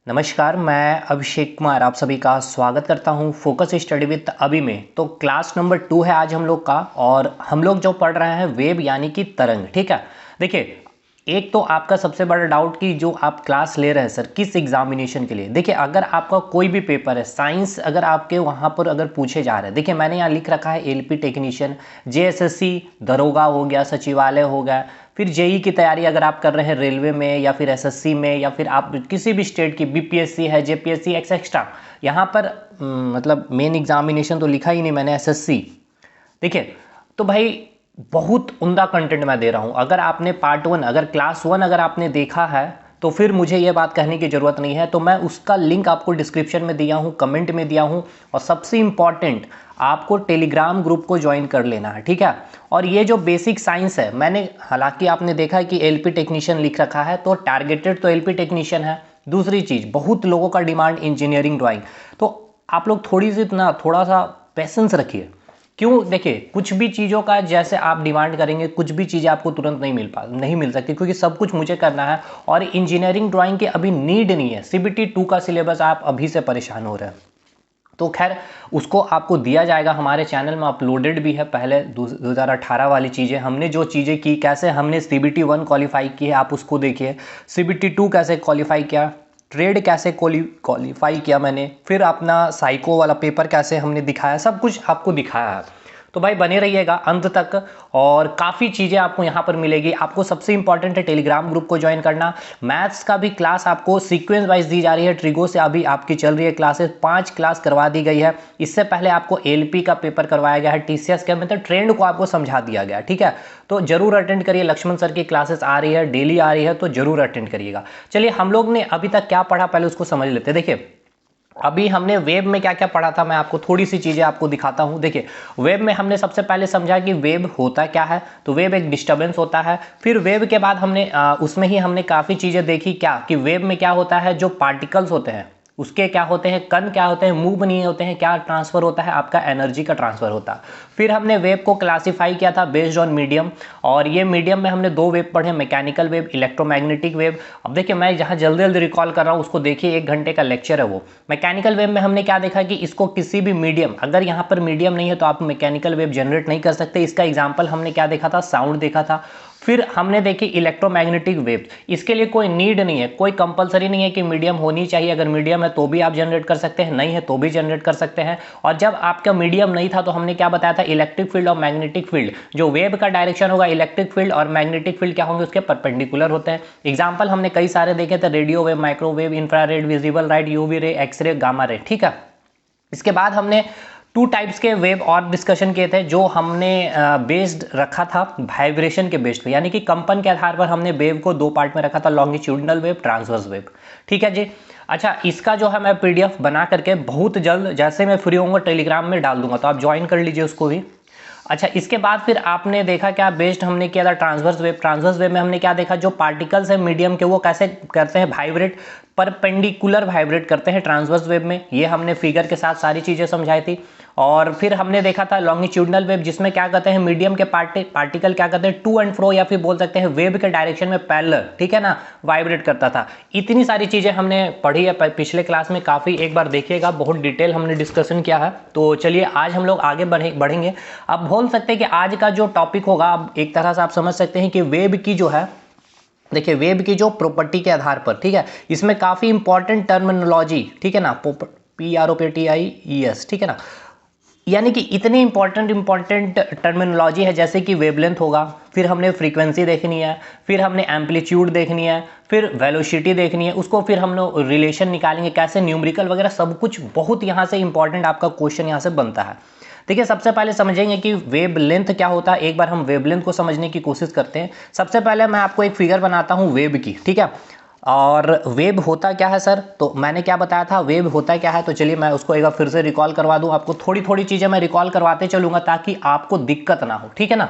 नमस्कार, मैं अभिषेक कुमार आप सभी का स्वागत करता हूं फोकस स्टडी विद अभी में। तो क्लास नंबर 2 है आज हम लोग का, और हम लोग जो पढ़ रहे हैं वेव यानी कि तरंग। ठीक है, देखिए एक तो आपका सबसे बड़ा डाउट कि जो आप क्लास ले रहे हैं सर किस एग्जामिनेशन के लिए। देखिए अगर आपका कोई भी पेपर है साइंस, अगर आपके वहाँ पर अगर पूछे जा रहे हैं, देखिए मैंने यहाँ लिख रखा है एलपी टेक्नीशियन, जेएसएससी दरोगा हो गया, सचिवालय हो गया, फिर जेई की तैयारी अगर आप कर रहे हैं रेलवे में या फिर एसएससी में, या फिर आप किसी भी स्टेट की बीपीएससी है, जेपीएससी एक्सेट्रा, यहाँ पर मतलब मेन एग्जामिनेशन तो लिखा ही नहीं मैंने, एसएससी। देखिए तो भाई बहुत उम्दा कंटेंट मैं दे रहा हूँ। अगर आपने पार्ट 1 अगर क्लास 1 अगर आपने देखा है तो फिर मुझे ये बात कहने की ज़रूरत नहीं है। तो मैं उसका लिंक आपको डिस्क्रिप्शन में दिया हूँ, कमेंट में दिया हूँ। और सबसे इम्पॉर्टेंट, आपको टेलीग्राम ग्रुप को ज्वाइन कर लेना है, ठीक है। और ये जो बेसिक साइंस है, मैंने हालांकि आपने देखा है कि एलपी टेक्नीशियन लिख रखा है, तो टारगेटेड तो एलपी टेक्नीशियन है। दूसरी चीज़, बहुत लोगों का डिमांड इंजीनियरिंग ड्राइंग, तो आप लोग थोड़ा सा पेशेंस रखिए। क्यों, देखिए कुछ भी चीज़ों का जैसे आप डिमांड करेंगे, कुछ भी चीज़ें आपको तुरंत नहीं मिल सकती, क्योंकि सब कुछ मुझे करना है। और इंजीनियरिंग ड्राइंग की अभी नीड नहीं है, सीबीटी 2 का सिलेबस आप अभी से परेशान हो रहे हैं। तो खैर उसको आपको दिया जाएगा, हमारे चैनल में अपलोडेड भी है। पहले 2018 वाली चीज़ें, हमने जो चीज़ें की, कैसे हमने सीबीटी 1 क्वालिफाई की है, आप उसको देखिए। सीबीटी 2 कैसे क्वालिफाई किया, ट्रेड कैसे क्वालिफाई किया मैंने, फिर अपना साइको वाला पेपर कैसे हमने दिखाया, सब कुछ आपको दिखाया है। तो भाई बने रहिएगा अंत तक, और काफ़ी चीज़ें आपको यहाँ पर मिलेगी। आपको सबसे इंपॉर्टेंट है टेलीग्राम ग्रुप को ज्वाइन करना। मैथ्स का भी क्लास आपको सीक्वेंस वाइज दी जा रही है। ट्रिगो से अभी आपकी चल रही है क्लासेस, 5 क्लास करवा दी गई है। इससे पहले आपको एलपी का पेपर करवाया गया है, टीसीएस का मतलब ट्रेंड को आपको समझा दिया गया, ठीक है। तो जरूर अटेंड करिए, लक्ष्मण सर की क्लासेस आ रही है, डेली आ रही है, तो जरूर अटेंड करिएगा। चलिए हम लोग ने अभी तक क्या पढ़ा पहले उसको समझ लेते हैं। देखिए अभी हमने वेव में क्या क्या पढ़ा था, मैं आपको थोड़ी सी चीज़ें आपको दिखाता हूँ। देखिए वेव में हमने सबसे पहले समझा कि वेव होता क्या है, तो वेव एक डिस्टर्बेंस होता है। फिर वेव के बाद हमने उसमें ही हमने काफ़ी चीज़ें देखी, क्या कि वेव में क्या होता है, जो पार्टिकल्स होते हैं उसके क्या होते हैं, कण क्या होते हैं, मूव नहीं होते हैं, क्या ट्रांसफर होता है, आपका एनर्जी का ट्रांसफर होता है। फिर हमने वेव को क्लासिफाई किया था बेस्ड ऑन मीडियम, और ये मीडियम में हमने 2 वेव पढ़े, मैकेनिकल वेव, इलेक्ट्रोमैग्नेटिक वेव। अब देखिए मैं जहाँ जल्दी जल्दी रिकॉल कर रहा हूँ उसको देखिए, 1 घंटे का लेक्चर है वो। मैकेनिकल वेव में हमने क्या देखा कि इसको किसी भी मीडियम, अगर यहाँ पर मीडियम नहीं है तो आप मैकेनिकल वेव जनरेट नहीं कर सकते। इसका एग्जाम्पल हमने क्या देखा था, साउंड देखा था। फिर हमने देखी इलेक्ट्रोमैग्नेटिक वेव, इसके लिए कोई नीड नहीं है, कोई कंपलसरी नहीं है कि मीडियम होनी चाहिए। अगर मीडियम है तो भी आप जनरेट कर सकते हैं, नहीं है तो भी जनरेट कर सकते हैं। और जब आपका मीडियम नहीं था तो हमने क्या बताया था, इलेक्ट्रिक फील्ड और मैग्नेटिक फील्ड, जो वेव का डायरेक्शन होगा इलेक्ट्रिक फील्ड और मैग्नेटिक फील्ड क्या होंगे, उसके परपेंडिकुलर होते हैं। एग्जाम्पल हमने कई सारे देखे थे, radio wave, microwave, infrared, visible light, UV ray, X ray, gamma ray, ठीक है। इसके बाद हमने 2 टाइप्स के वेव और डिस्कशन किए थे, जो हमने बेस्ड रखा था वाइब्रेशन के बेस्ड पे, यानी कि कंपन के आधार पर हमने वेव को 2 पार्ट में रखा था, लॉन्गिट्यूडनल वेव, ट्रांसवर्स वेव, ठीक है जी। अच्छा इसका जो है मैं पीडीएफ बना करके बहुत जल्द जैसे मैं फ्री होऊंगा टेलीग्राम में डाल दूंगा, तो आप ज्वाइन कर लीजिए उसको भी। अच्छा इसके बाद फिर आपने देखा क्या, बेस्ड हमने किया था ट्रांसवर्स वेव। ट्रांसवर्स वेव में हमने क्या देखा, जो पार्टिकल्स है मीडियम के वो कैसे करते हैं वाइब्रेट, परपेंडिकुलर वाइब्रेट करते हैं ट्रांसवर्स वेव में। ये हमने फिगर के साथ सारी चीज़ें समझाई थी। और फिर हमने देखा था लॉन्गिट्यूडनल वेव, जिसमें क्या कहते हैं, मीडियम के पार्टिकल क्या कहते हैं, टू एंड फ्रो, या फिर बोल सकते हैं वेव के डायरेक्शन में पैरेलल, ठीक है ना, वाइब्रेट करता था। इतनी सारी चीज़ें हमने पढ़ी है पिछले क्लास में, काफ़ी एक बार देखिएगा, बहुत डिटेल हमने डिस्कशन किया है। तो चलिए आज हम लोग आगे बढ़ेंगे। अब बोल सकते हैं कि आज का जो टॉपिक होगा, अब एक तरह से आप समझ सकते हैं कि वेव की जो है, देखिए वेव की जो प्रॉपर्टी के आधार पर, ठीक है, इसमें काफ़ी इंपॉर्टेंट टर्मिनोलॉजी, ठीक है ना, PROPTIES, ठीक है ना, यानी कि इतनी इंपॉर्टेंट टर्मिनोलॉजी है, जैसे कि वेवलेंथ होगा, फिर हमने फ्रीक्वेंसी देखनी है, फिर हमने एम्पलीट्यूड देखनी है, फिर वेलोसिटी देखनी है, उसको फिर हम लोग रिलेशन निकालेंगे कैसे, न्यूमेरिकल वगैरह सब कुछ बहुत यहाँ से इंपॉर्टेंट आपका क्वेश्चन यहाँ से बनता है। देखिए सबसे पहले समझेंगे कि वेवलेंथ क्या होता है। एक बार हम वेवलेंथ को समझने की कोशिश करते हैं। सबसे पहले मैं आपको एक फिगर बनाता हूँ वेव की, ठीक है। और वेव होता क्या है सर, तो मैंने क्या बताया था, वेव होता क्या है, तो चलिए मैं उसको एक बार फिर से रिकॉल करवा दूं आपको। थोड़ी थोड़ी चीज़ें मैं रिकॉल करवाते चलूंगा ताकि आपको दिक्कत ना हो, ठीक है ना।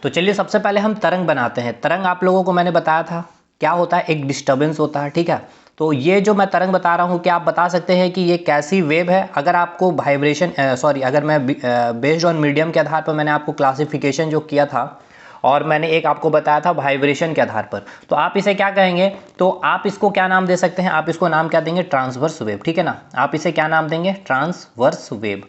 तो चलिए सबसे पहले हम तरंग बनाते हैं। तरंग आप लोगों को मैंने बताया था क्या होता है, एक डिस्टर्बेंस होता है, ठीक है। तो ये जो मैं तरंग बता रहा हूँ, क्या आप बता सकते हैं कि ये कैसी वेव है। अगर आपको वाइब्रेशन अगर मैं बेस्ड ऑन मीडियम के आधार पर मैंने आपको क्लासिफिकेशन जो किया था, और मैंने एक आपको बताया था वाइब्रेशन के आधार पर। तो आप इसे क्या कहेंगे, तो आप इसको क्या नाम दे सकते हैं, आप इसको नाम क्या देंगे, ट्रांसवर्स वेव, ठीक है ना। आप इसे क्या नाम देंगे, ट्रांसवर्स वेव।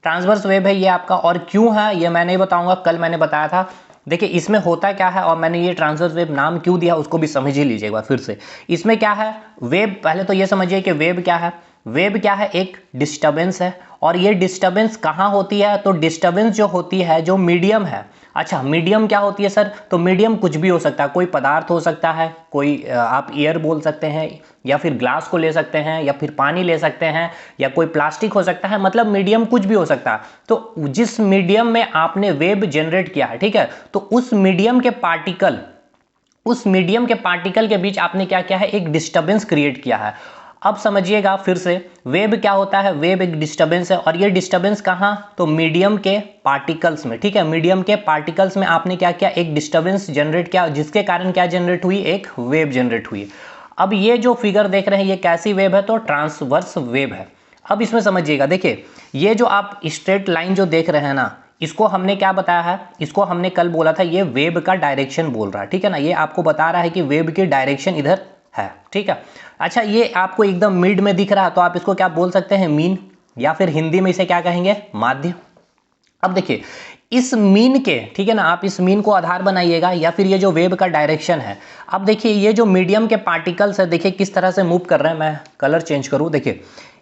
ट्रांसवर्स वेव है ये आपका, और क्यों है ये मैं नहीं बताऊंगा, कल मैंने बताया था। देखिए इसमें होता क्या है, और मैंने ये ट्रांसवर्स वेव नाम क्यों दिया उसको भी समझ ही लीजिए एक बार फिर से। इसमें क्या है, वेव, पहले तो ये समझिए कि वेव क्या है। वेव क्या है, एक डिस्टर्बेंस है, और ये डिस्टर्बेंस कहाँ होती है, तो डिस्टर्बेंस जो होती है, जो मीडियम है। अच्छा, मीडियम क्या होती है सर, तो मीडियम कुछ भी हो सकता है, कोई पदार्थ हो सकता है, कोई आप एयर बोल सकते हैं, या फिर ग्लास को ले सकते हैं, या फिर पानी ले सकते हैं, या कोई प्लास्टिक हो सकता है, मतलब मीडियम कुछ भी हो सकता है। तो जिस मीडियम में आपने वेव जनरेट किया है, ठीक है, तो उस मीडियम के पार्टिकल के बीच आपने क्या किया है, एक डिस्टर्बेंस क्रिएट किया है। अब समझिएगा फिर से, वेव क्या होता है, वेव एक डिस्टर्बेंस है, और ये डिस्टर्बेंस कहाँ, तो मीडियम के पार्टिकल्स में, ठीक है, मीडियम के पार्टिकल्स में आपने क्या किया, एक डिस्टर्बेंस जनरेट किया, जिसके कारण क्या जनरेट हुई, एक वेव जनरेट हुई। अब ये जो फिगर देख रहे हैं ये कैसी वेव है, तो ट्रांसवर्स वेव है। अब इसमें समझिएगा, देखिए ये जो आप स्ट्रेट लाइन जो देख रहे हैं ना, इसको हमने क्या बताया है, इसको हमने कल बोला था ये वेव का डायरेक्शन बोल रहा है, ठीक है ना, ये आपको बता रहा है कि वेव की डायरेक्शन इधर है, ठीक है। अच्छा, ये आपको एकदम मिड में दिख रहा है, तो आप इसको क्या बोल सकते हैं, मीन, या फिर हिंदी में इसे क्या कहेंगे, माध्य। अब देखिए इस मीन के, ठीक है ना, आप इस मीन को आधार बनाइएगा, या फिर ये जो वेव का डायरेक्शन है। अब देखिए ये जो मीडियम के पार्टिकल्स है, देखिए किस तरह से मूव कर रहे हैं, मैं कलर चेंज करूं, देखिए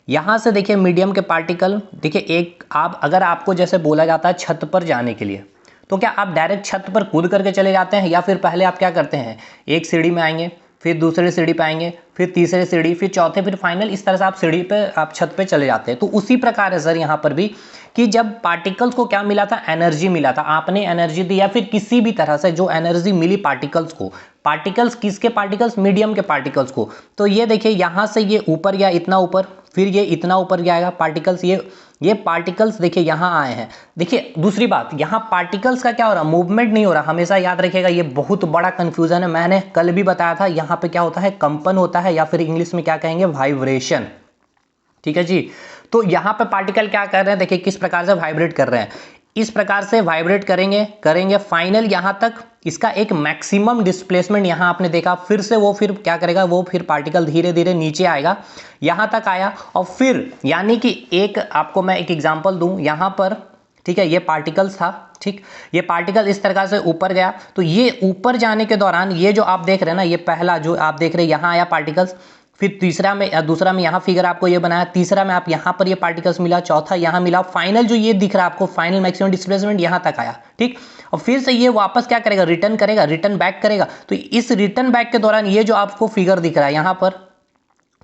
यहां से देखिए मीडियम के पार्टिकल, देखिए एक आप, अगर आपको जैसे बोला जाता है छत पर जाने के लिए, तो क्या आप डायरेक्ट छत पर कूद करके चले जाते हैं, या फिर पहले आप क्या करते हैं, एक सीढ़ी में आएंगे, फिर दूसरे सीढ़ी पे आएंगे, फिर तीसरे सीढ़ी, फिर चौथे, फिर फाइनल, इस तरह से आप सीढ़ी पे, आप छत पे चले जाते हैं। तो उसी प्रकार है सर यहाँ पर भी, कि जब पार्टिकल्स को क्या मिला था, एनर्जी मिला था, आपने एनर्जी दी, या फिर किसी भी तरह से जो एनर्जी मिली पार्टिकल्स को, पार्टिकल्स किसके पार्टिकल्स, मीडियम के पार्टिकल्स को। तो ये देखिए यहाँ से ये ऊपर गया इतना ऊपर, फिर ये इतना ऊपर जाएगा पार्टिकल्स, ये पार्टिकल्स देखिए यहाँ आए हैं। देखिए दूसरी बात, यहाँ पार्टिकल्स का क्या हो रहा है, मूवमेंट नहीं हो रहा, हमेशा याद रखिएगा, ये बहुत बड़ा कंफ्यूजन है, मैंने कल भी बताया था, यहाँ पे क्या होता है, कंपन होता है, या फिर इंग्लिश में क्या कहेंगे, वाइब्रेशन, ठीक है जी। तो यहाँ पे पार्टिकल क्या कर रहे हैं, देखिए किस प्रकार से वाइब्रेट कर रहे हैं, इस प्रकार से वाइब्रेट करेंगे फाइनल यहाँ तक इसका एक मैक्सिमम डिस्प्लेसमेंट यहाँ आपने देखा, फिर से वो फिर क्या करेगा, वो फिर पार्टिकल धीरे धीरे नीचे आएगा, यहाँ तक आया, और फिर यानी कि एक आपको मैं एक एग्जांपल दूं यहाँ पर, ठीक है, ये पार्टिकल्स था, ठीक, ये पार्टिकल इस तरह से ऊपर गया, तो ये ऊपर जाने के दौरान ये जो आप देख रहे हैं ना, ये पहला जो आप देख रहे हैं यहाँ आया पार्टिकल्स, फिर तीसरा में, दूसरा में यहाँ फिगर आपको ये बनाया, तीसरा में आप यहाँ पर ये पार्टिकल्स मिला, चौथा यहाँ मिला, फाइनल जो ये दिख रहा है आपको, फाइनल मैक्सिमम डिस्प्लेसमेंट यहाँ तक आया, ठीक। और फिर से ये वापस क्या करेगा, रिटर्न बैक करेगा। तो इस रिटर्न बैक के दौरान ये जो आपको फिगर दिख रहा है यहाँ पर,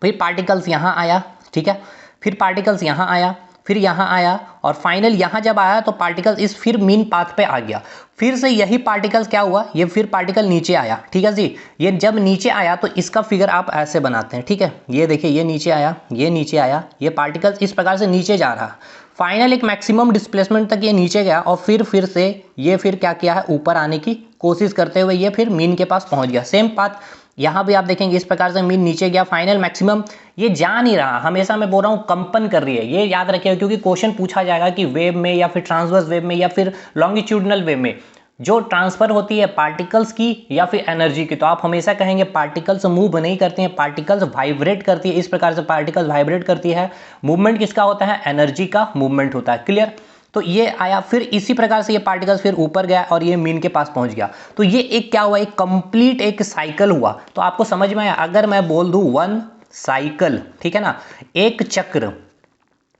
फिर पार्टिकल्स यहाँ आया, ठीक है, फिर पार्टिकल्स यहाँ आया, फिर यहाँ आया, और फाइनल यहाँ जब आया तो पार्टिकल इस फिर मीन पाथ पे आ गया, फिर से यही पार्टिकल्स क्या हुआ, ये फिर पार्टिकल नीचे आया, ठीक है जी। ये जब नीचे आया तो इसका फिगर आप ऐसे बनाते हैं, ठीक है, ये देखिए ये नीचे आया, ये नीचे आया, ये पार्टिकल्स इस प्रकार से नीचे जा रहा, फाइनल एक मैक्सिमम डिस्प्लेसमेंट तक ये नीचे गया, और फिर से ये फिर क्या किया है, ऊपर आने की कोशिश करते हुए ये फिर मीन के पास पहुंच गया। सेम पाथ यहाँ भी आप देखेंगे, इस प्रकार से मीन नीचे गया, फाइनल मैक्सिमम ये जा नहीं रहा, हमेशा मैं बोल रहा हूँ कंपन कर रही है, ये याद रखिएगा, क्योंकि क्वेश्चन पूछा जाएगा कि वेव में, या फिर ट्रांसवर्स वेव में, या फिर लॉन्गिट्यूडनल वेव में जो ट्रांसफर होती है पार्टिकल्स की या फिर एनर्जी की, तो आप हमेशा कहेंगे पार्टिकल्स मूव नहीं करती हैं, पार्टिकल्स वाइब्रेट करती है, इस प्रकार से पार्टिकल्स वाइब्रेट करती है। मूवमेंट किसका होता है, एनर्जी का मूवमेंट होता है, क्लियर। तो ये आया, फिर इसी प्रकार से ये पार्टिकल्स फिर ऊपर गया और ये मीन के पास पहुंच गया, तो ये एक क्या हुआ, एक कंप्लीट एक साइकिल हुआ। तो आपको समझ में आया, अगर मैं बोल दूं वन साइकिल, ठीक है ना, एक चक्र,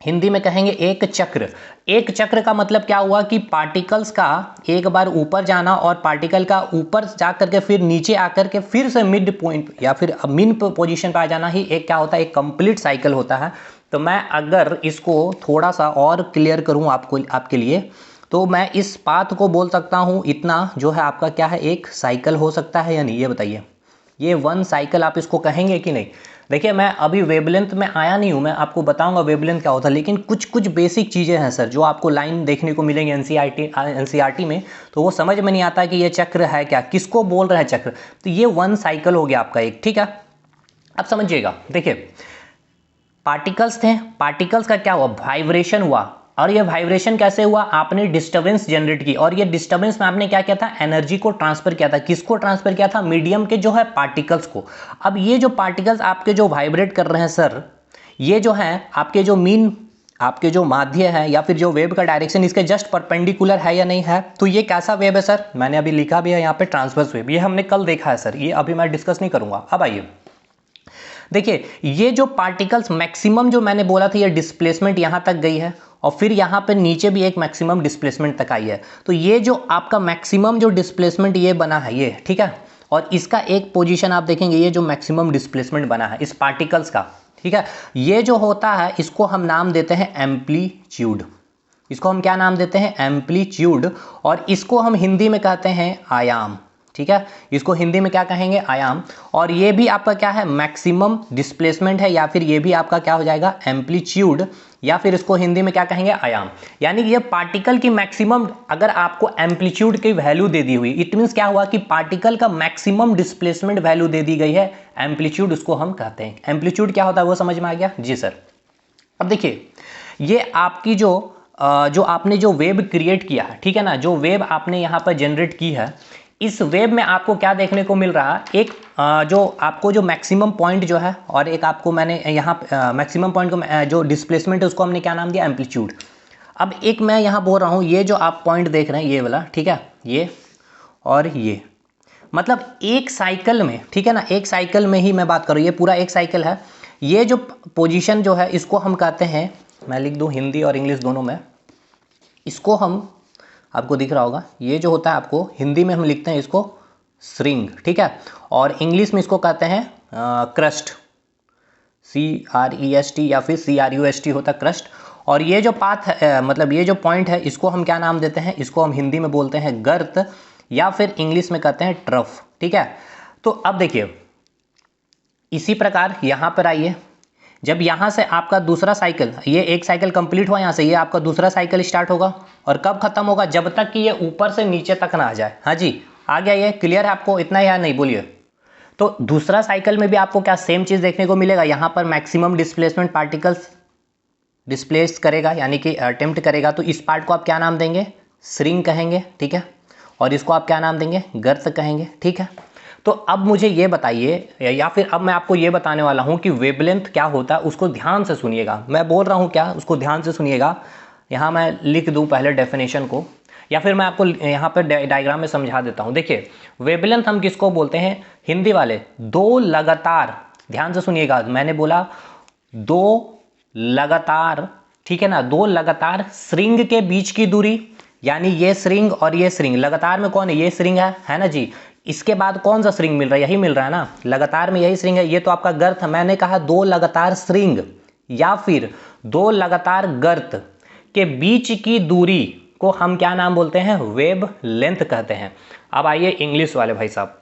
हिंदी में कहेंगे एक चक्र। एक चक्र का मतलब क्या हुआ कि पार्टिकल्स का एक बार ऊपर जाना, और पार्टिकल का ऊपर जा करके फिर नीचे आकर के फिर से मिड पॉइंट या फिर मीन पोजीशन पर आ जाना ही एक क्या होता है, एक कंप्लीट साइकिल होता है। तो मैं अगर इसको थोड़ा सा और क्लियर करूं आपके लिए, तो मैं इस पाथ को बोल सकता हूं, इतना जो है आपका क्या है, एक साइकिल हो सकता है या नहीं, ये बताइए। ये वन साइकिल आप इसको कहेंगे कि नहीं। देखिए मैं अभी वेवलेंथ में आया नहीं हूँ, मैं आपको बताऊंगा वेवलेंथ क्या होता है, लेकिन कुछ बेसिक चीज़ें हैं सर जो आपको लाइन देखने को मिलेंगी एनसीईआरटी में, तो वो समझ में नहीं आता कि ये चक्र है क्या, किसको बोल रहा है चक्र। तो ये वन साइकिल हो गया आपका एक, ठीक है। अब समझिएगा, देखिए पार्टिकल्स थे, पार्टिकल्स का क्या हुआ, वाइब्रेशन हुआ। और ये वाइब्रेशन कैसे हुआ, आपने डिस्टरबेंस जनरेट की, और ये डिस्टरबेंस में आपने क्या किया था, एनर्जी को ट्रांसफर किया था। किसको ट्रांसफर किया था, मीडियम के जो है पार्टिकल्स को। अब ये जो पार्टिकल्स आपके जो वाइब्रेट कर रहे हैं सर, ये जो है आपके जो मीन, आपके जो माध्य है या फिर जो वेव का डायरेक्शन इसके जस्ट परपेंडिकुलर है या नहीं है, तो ये कैसा वेव है सर, मैंने अभी लिखा भी है यहाँ पे ट्रांसवर्स वेव। ये हमने कल देखा है सर, ये अभी मैं डिस्कस नहीं करूंगा। अब आइए देखिए, ये जो पार्टिकल्स मैक्सिमम जो मैंने बोला था, ये डिस्प्लेसमेंट यहाँ तक गई है और फिर यहाँ पे नीचे भी एक मैक्सिमम डिस्प्लेसमेंट तक आई है। तो ये जो आपका मैक्सिमम जो डिस्प्लेसमेंट ये बना है ये, ठीक है, और इसका एक पोजीशन आप देखेंगे, ये जो मैक्सिमम डिस्प्लेसमेंट बना है इस पार्टिकल्स का, ठीक है, ये जो होता है इसको हम नाम देते हैं एम्पलीट्यूड। इसको हम क्या नाम देते हैं, एम्पलीट्यूड, और इसको हम हिंदी में कहते हैं आयाम। ठीक है, इसको हिंदी में क्या कहेंगे, आयाम। और ये भी आपका क्या है, मैक्सिमम डिस्प्लेसमेंट है, या फिर ये भी आपका क्या हो जाएगा, एम्पलीट्यूड, या फिर इसको हिंदी में क्या कहेंगे, आयाम। यानी कि ये पार्टिकल की मैक्सिमम, अगर आपको एम्पलीट्यूड की वैल्यू दे दी हुई, इट मीन्स क्या हुआ कि पार्टिकल का मैक्सिमम डिस्प्लेसमेंट वैल्यू दे दी गई है, एम्पलीट्यूड उसको हम कहते हैं। एम्पलीट्यूड क्या होता है वो समझ में आ गया जी सर। अब देखिए, ये आपकी जो आपने जो वेव क्रिएट किया है, ठीक है ना, जो वेव आपने यहाँ पर जनरेट की है, इस वेव में आपको क्या देखने को मिल रहा है, एक जो आपको जो मैक्सिमम पॉइंट जो है, और एक आपको मैंने यहाँ मैक्सिमम पॉइंट को जो डिस्प्लेसमेंट है उसको हमने क्या नाम दिया, एम्पलीट्यूड। अब एक मैं यहाँ बोल रहा हूँ, ये जो आप पॉइंट देख रहे हैं ये वाला, ठीक है, ये और ये, मतलब एक साइकिल में, ठीक है ना, एक साइकिल में ही मैं बात करूँ, ये पूरा एक साइकिल है। ये जो पोजीशन जो है इसको हम कहते हैं, मैं लिख दूँ हिंदी और इंग्लिश दोनों में, इसको हम, आपको दिख रहा होगा, ये जो होता है आपको हिंदी में हम लिखते हैं इसको श्रिंग, ठीक है, और इंग्लिश में इसको कहते हैं क्रस्ट, CREST या फिर CRUST होता है क्रस्ट। और ये जो पाथ है, मतलब ये जो पॉइंट है, इसको हम क्या नाम देते हैं, इसको हम हिंदी में बोलते हैं गर्त, या फिर इंग्लिश में कहते हैं ट्रफ, ठीक है। तो अब देखिए, इसी प्रकार यहाँ पर आइए, जब यहाँ से आपका दूसरा साइकिल, ये एक साइकिल कंप्लीट हुआ यहाँ से, ये आपका दूसरा साइकिल स्टार्ट होगा, और कब खत्म होगा, जब तक कि ये ऊपर से नीचे तक ना आ जाए। हाँ जी, आ गया, ये क्लियर है आपको, इतना या नहीं, बोलिए। तो दूसरा साइकिल में भी आपको क्या सेम चीज़ देखने को मिलेगा, यहाँ पर मैक्सिमम डिस्प्लेसमेंट पार्टिकल्स डिस्प्लेस करेगा, यानी कि अटेम्प्ट करेगा, तो इस पार्ट को आप क्या नाम देंगे, श्रिंग कहेंगे, ठीक है, और इसको आप क्या नाम देंगे, गर्त कहेंगे, ठीक है। तो अब मुझे ये बताइए, या फिर अब मैं आपको ये बताने वाला हूँ कि वेवलेंथ क्या होता है, उसको ध्यान से सुनिएगा, मैं बोल रहा हूँ क्या, उसको ध्यान से सुनिएगा। यहाँ मैं लिख दूँ पहले डेफिनेशन को, या फिर मैं आपको यहाँ पर डायग्राम में समझा देता हूँ। देखिए, वेवलेंथ हम किसको बोलते हैं, हिंदी वाले, दो लगातार, ध्यान से सुनिएगा, मैंने बोला दो लगातार, ठीक है ना, दो लगातार श्रिंग के बीच की दूरी, यानी ये श्रिंग और ये श्रिंग, लगातार में कौन है, ये श्रिंग है ना जी, इसके बाद कौन सा श्रिंग मिल रहा है, यही मिल रहा है ना, लगातार में यही श्रिंग है, ये तो आपका गर्त है। मैंने कहा दो लगातार श्रिंग या फिर दो लगातार गर्त के बीच की दूरी को हम क्या नाम बोलते हैं, वेव लेंथ कहते हैं। अब आइए इंग्लिश वाले भाई साहब,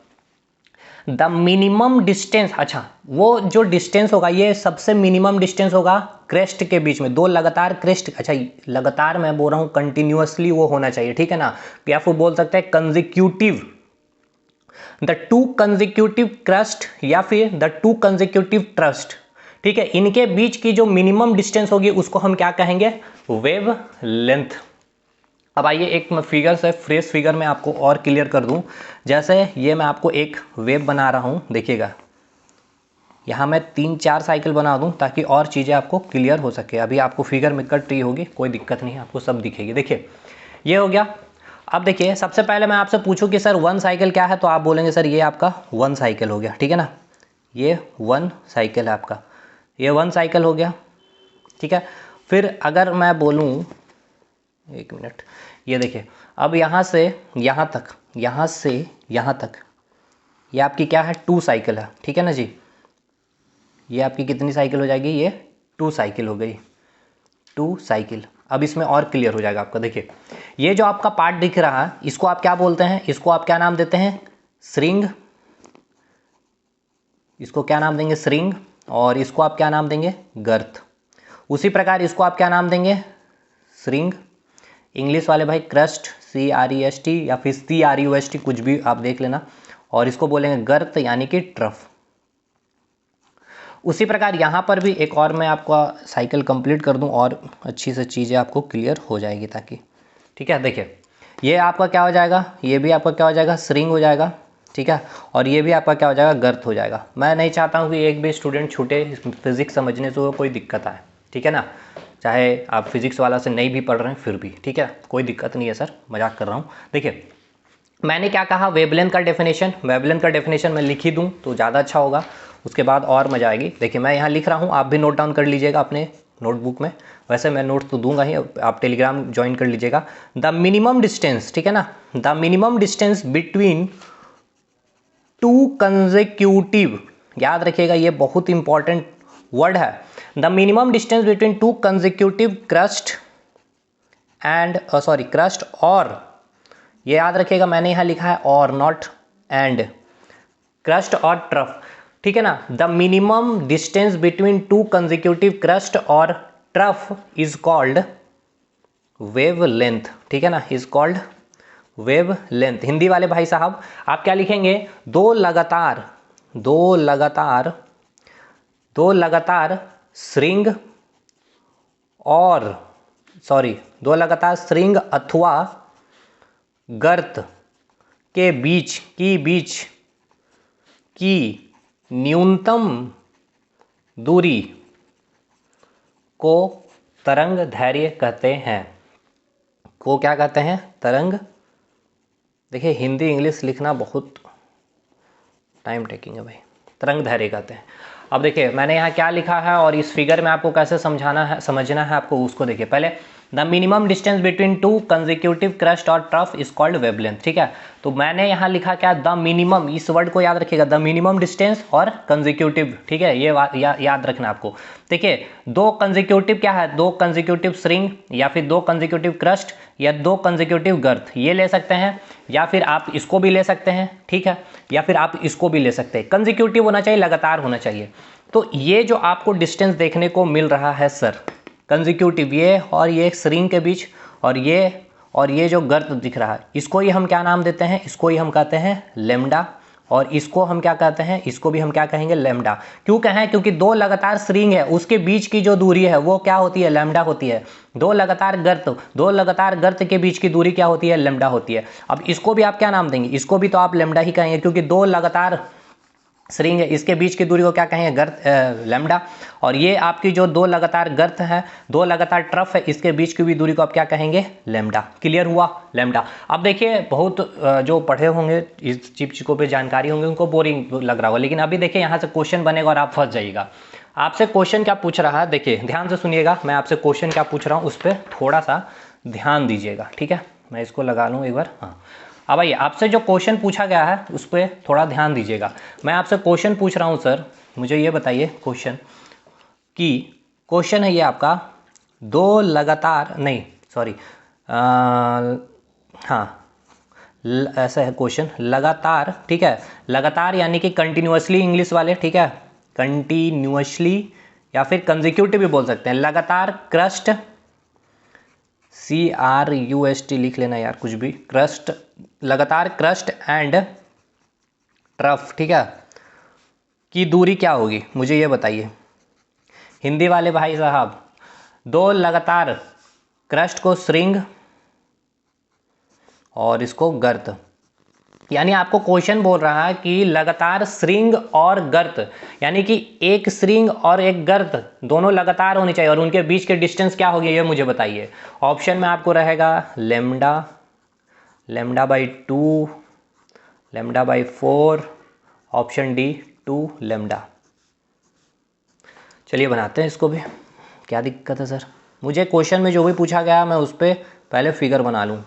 द मिनिमम डिस्टेंस, अच्छा वो जो डिस्टेंस होगा, ये सबसे मिनिमम डिस्टेंस होगा क्रेस्ट के बीच में, दो लगातार क्रेस्ट, अच्छा लगातार मैं बोल रहा हूँ कंटिन्यूअसली वो होना चाहिए, ठीक है ना, या फिर बोल सकते हैं consecutive, the two consecutive crust या फिर द टू कंजिक्यूटिव ट्रस्ट, ठीक है, इनके बीच की जो मिनिमम डिस्टेंस होगी उसको हम क्या कहेंगे, वेव लेंथ। अब आइए एक मैं फिगर से, फ्रेश फिगर में आपको और क्लियर कर दूं, जैसे ये मैं आपको एक वेव बना रहा हूं, देखिएगा यहाँ मैं 3-4 साइकिल बना दूं ताकि और चीज़ें आपको क्लियर हो सके। अभी आपको फिगर में कट रही होगी, कोई दिक्कत नहीं, आपको सब दिखेगी। देखिए ये हो गया। अब देखिए, सबसे पहले मैं आपसे पूछूं कि सर 1 साइकिल क्या है, तो आप बोलेंगे सर ये आपका 1 साइकिल हो गया, ठीक है ना, ये 1 साइकिल है आपका, ये 1 साइकिल हो गया, ठीक है। फिर अगर मैं बोलूं, एक मिनट, ये देखिए, अब यहाँ से यहाँ तक, यहाँ से यहाँ तक, ये आपकी क्या है, 2 साइकिल है, ठीक है ना जी, ये आपकी कितनी साइकिल हो जाएगी, ये 2 साइकिल हो गई, 2 साइकिल। अब इसमें और क्लियर हो जाएगा आपका। देखिए, ये जो आपका पार्ट दिख रहा है, इसको आप क्या बोलते हैं, इसको आप क्या नाम देते हैं, श्रिंग, इसको क्या नाम देंगे, श्रिंग, और इसको आप क्या नाम देंगे, गर्त। उसी प्रकार इसको आप क्या नाम देंगे, श्रिंग, इंग्लिश वाले भाई क्रस्ट, CREST या फिर CRUST, कुछ भी आप देख लेना, और इसको बोलेंगे गर्त यानी कि ट्रफ। उसी प्रकार यहाँ पर भी एक और मैं आपका साइकिल कंप्लीट कर दूँ और अच्छी से चीज़ें आपको क्लियर हो जाएगी ताकि, ठीक है। देखिए ये आपका क्या हो जाएगा, ये भी आपका क्या हो जाएगा, श्रिंग हो जाएगा, ठीक है। और ये भी आपका क्या हो जाएगा, गर्त हो जाएगा। मैं नहीं चाहता हूँ कि एक भी स्टूडेंट छूटे फिजिक्स समझने से, वो कोई दिक्कत आए, ठीक है ना। चाहे आप फिजिक्स वाला से नहीं भी पढ़ रहे हैं फिर भी, ठीक है, कोई दिक्कत नहीं है सर, मजाक कर रहा हूँ। देखिए मैंने क्या कहा, वेवलेंथ का डेफिनेशन, वेवलेंथ का डेफिनेशन मैं लिख ही दूँ तो ज़्यादा अच्छा होगा, उसके बाद और मजा आएगी। देखिए मैं यहाँ लिख रहा हूँ, आप भी नोट डाउन कर लीजिएगा अपने नोटबुक में। वैसे मैं नोट तो दूंगा ही, आप टेलीग्राम ज्वाइन कर लीजिएगा। द मिनिमम डिस्टेंस, ठीक है ना, the minimum distance between two consecutive, याद रखिएगा ये बहुत इंपॉर्टेंट वर्ड है। The minimum distance between two consecutive crest and crest or, ये याद रखिएगा मैंने यहाँ लिखा है or, not and, crest or trough, ठीक है ना। The minimum distance between two consecutive crest or trough is called wavelength, ठीक है ना, is called wavelength. Hindi वाले भाई साहब आप क्या लिखेंगे, दो लगातार श्रिंग अथवा गर्त के बीच की न्यूनतम दूरी को तरंग दैर्घ्य कहते हैं। को क्या कहते हैं, तरंग। देखिए हिंदी इंग्लिश लिखना बहुत टाइम टेकिंग है भाई, तरंग दैर्घ्य कहते हैं। अब देखिए मैंने यहाँ क्या लिखा है और इस फिगर में आपको कैसे समझना है आपको, उसको देखिए पहले। The minimum distance between two consecutive crest or trough is called wavelength, ठीक है। तो मैंने यहाँ लिखा क्या, द मिनिमम, इस वर्ड को याद रखिएगा, द मिनिमम डिस्टेंस और कंसेक्यूटिव, ठीक है, ये याद रखना आपको। देखिए दो कंसेक्यूटिव क्या है, दो कंसेक्यूटिव श्रिंग या फिर दो कंसेक्यूटिव क्रस्ट या दो कंसेक्यूटिव गर्थ, ये ले सकते हैं, या फिर आप इसको भी ले सकते हैं, ठीक है, या फिर आप इसको भी ले सकते हैं। कंसेक्यूटिव होना चाहिए, लगातार होना चाहिए। तो ये जो आपको डिस्टेंस देखने को मिल रहा है सर, कंसेक्यूटिव, ये और ये श्रिंग के बीच, और ये जो गर्त दिख रहा है, इसको ही हम क्या नाम देते हैं, इसको ही हम कहते हैं लेमडा, और इसको हम क्या कहते हैं, इसको भी हम क्या कहेंगे, लेमडा। क्यों कहें, क्योंकि दो लगातार श्रिंग है, उसके बीच की जो दूरी है वो क्या होती है, लेमडा होती है। दो लगातार गर्त के बीच की दूरी क्या होती है, लेमडा होती है। अब इसको भी आप क्या नाम देंगे, इसको भी तो आप लेमडा ही कहेंगे, क्योंकि दो लगातार श्रिंग है, इसके बीच की दूरी को क्या कहेंगे, गर्त, लेमडा। और ये आपकी जो दो लगातार गर्त है, दो लगातार ट्रफ है, इसके बीच की भी दूरी को आप क्या कहेंगे, लेमडा। क्लियर हुआ, लेमडा। अब देखिए बहुत जो पढ़े होंगे इस चीज़ों पे जानकारी होंगे उनको बोरिंग लग रहा होगा, लेकिन अभी देखिए यहाँ से क्वेश्चन बनेगा और आप फंस जाइएगा। आपसे क्वेश्चन क्या पूछ रहा है, देखिए ध्यान से सुनिएगा, मैं आपसे क्वेश्चन क्या पूछ रहा हूँ उस पर थोड़ा सा ध्यान दीजिएगा, ठीक है। मैं इसको लगा लूँ एक बार, हाँ। अब आइए आपसे जो क्वेश्चन पूछा गया है उस पर थोड़ा ध्यान दीजिएगा। मैं आपसे क्वेश्चन पूछ रहा हूँ सर, मुझे ये बताइए क्वेश्चन है ये आपका, दो लगातार, नहीं सॉरी, हाँ ऐसा है क्वेश्चन, लगातार, ठीक है, लगातार यानी कि कंटिन्यूअसली इंग्लिश वाले, ठीक है, कंटिन्यूअसली या फिर कंसेक्यूटिव भी बोल सकते हैं। लगातार क्रस्ट, CRUST लिख लेना यार, कुछ भी, क्रस्ट, लगातार क्रस्ट एंड ट्रफ, ठीक है, की दूरी क्या होगी, मुझे ये बताइए। हिंदी वाले भाई साहब, दो लगातार क्रस्ट को श्रिंग और इसको गर्त, यानी आपको क्वेश्चन बोल रहा है कि लगातार श्रिंग और गर्त, यानी कि एक श्रिंग और एक गर्त दोनों लगातार होनी चाहिए और उनके बीच के डिस्टेंस क्या होगी, ये मुझे बताइए। ऑप्शन में आपको रहेगा lambda, lambda by 2, lambda by 4, option D 2 lambda. चलिए बनाते हैं इसको भी, क्या दिक्कत है सर, मुझे क्वेश्चन में जो भी पूछा गया मैं उस पर पहले फिगर बना लूँ।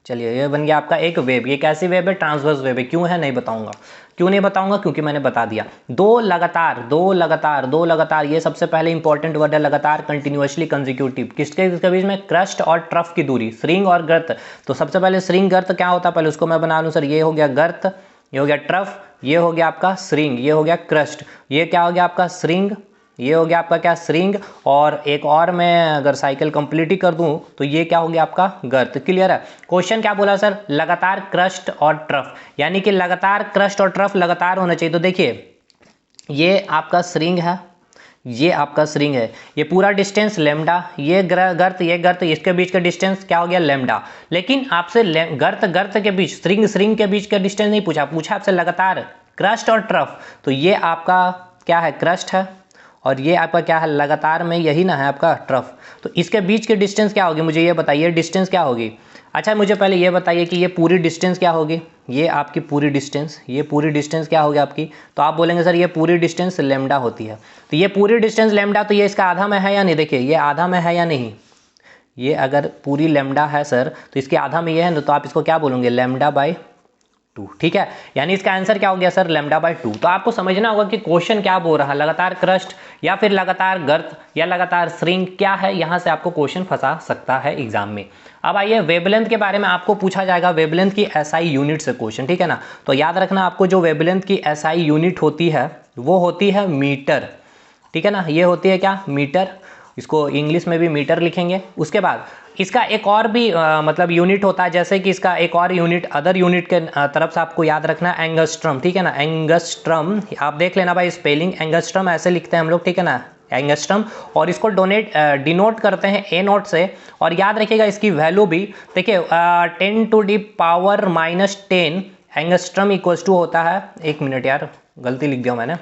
चलिए ये बन गया आपका एक वेब, ये कैसी वेब है, ट्रांसवर्स वेब है। क्यों है नहीं बताऊंगा, क्यों नहीं बताऊंगा, क्योंकि मैंने बता दिया। दो लगातार, ये सबसे पहले इंपॉर्टेंट वर्ड है, लगातार, कंटिन्यूअसली, कंसेक्यूटिव, किसके बीच में, क्रस्ट और ट्रफ की दूरी, श्रिंग और गर्त। तो सबसे पहले श्रिंग गर्त क्या होता है, पहले उसको मैं बना लूँ सर। ये हो गया गर्त, ये हो गया ट्रफ, ये हो गया आपका श्रिंग, ये हो गया क्रस्ट, ये क्या हो गया आपका श्रिंग, ये हो गया आपका क्या, श्रिंग, और एक और मैं अगर साइकिल कंप्लीट ही कर दूं तो ये क्या हो गया आपका गर्त। क्लियर है। क्वेश्चन क्या बोला सर, लगातार क्रस्ट और ट्रफ, यानी कि लगातार क्रस्ट और ट्रफ लगातार होना चाहिए। तो देखिए ये आपका स्ट्रिंग है, ये आपका स्ट्रिंग है, ये पूरा डिस्टेंस लेमडा, ये गर्त इसके बीच का डिस्टेंस क्या हो गया लेमडा। लेकिन आपसे गर्त के बीच स्ट्रिंग के बीच का डिस्टेंस नहीं पूछा, पूछा आपसे लगातार क्रस्ट और ट्रफ। तो ये आपका क्या है क्रस्ट है, और ये आपका क्या है लगातार में यही ना है आपका ट्रफ। तो इसके बीच की डिस्टेंस क्या होगी, मुझे ये बताइए डिस्टेंस क्या होगी। अच्छा मुझे पहले ये बताइए कि ये पूरी डिस्टेंस क्या होगी, ये आपकी पूरी डिस्टेंस, ये पूरी डिस्टेंस क्या होगी आपकी। तो आप बोलेंगे सर ये पूरी डिस्टेंस लेमडा होती है। तो ये पूरी डिस्टेंस लेमडा, तो ये इसका आधा में है या नहीं, देखिए ये आधा में है या नहीं। ये अगर पूरी लेमडा है सर तो इसके आधा में ये है, तो आप इसको क्या बोलोगे लेमडा बाई 2, ठीक है। यानी इसका आंसर क्या हो गया सर लेमडा बाई 2। तो आपको समझना होगा कि क्वेश्चन क्या बोल रहा है, लगातार क्रस्ट या फिर लगातार गर्त या लगातार स्ट्रिंग क्या है, यहां से आपको क्वेश्चन फंसा सकता है एग्जाम में। अब आइए वेवलेंथ के बारे में आपको पूछा जाएगा, वेवलेंथ की एसआई यूनिट से क्वेश्चन, ठीक है ना। तो याद रखना आपको जो वेवलेंथ की एसआई यूनिट होती है वो होती है मीटर, ठीक है ना। ये होती है क्या मीटर, इसको इंग्लिश में भी मीटर लिखेंगे। उसके बाद इसका एक और भी मतलब यूनिट होता है, जैसे कि इसका एक और यूनिट अदर यूनिट के तरफ से आपको याद रखना एंगस्ट्रम, ठीक है ना। एंगस्ट्रम आप देख लेना भाई, स्पेलिंग एंगस्ट्रम ऐसे लिखते हैं हम लोग, ठीक है ना एंगस्ट्रम। और इसको डिनोट करते हैं ए नोट से। और याद रखिएगा इसकी वैल्यू भी, देखिए 10⁻⁻10 एंगस्ट्रम इक्वल्स टू होता है, एक मिनट यार गलती लिख दिया मैंने,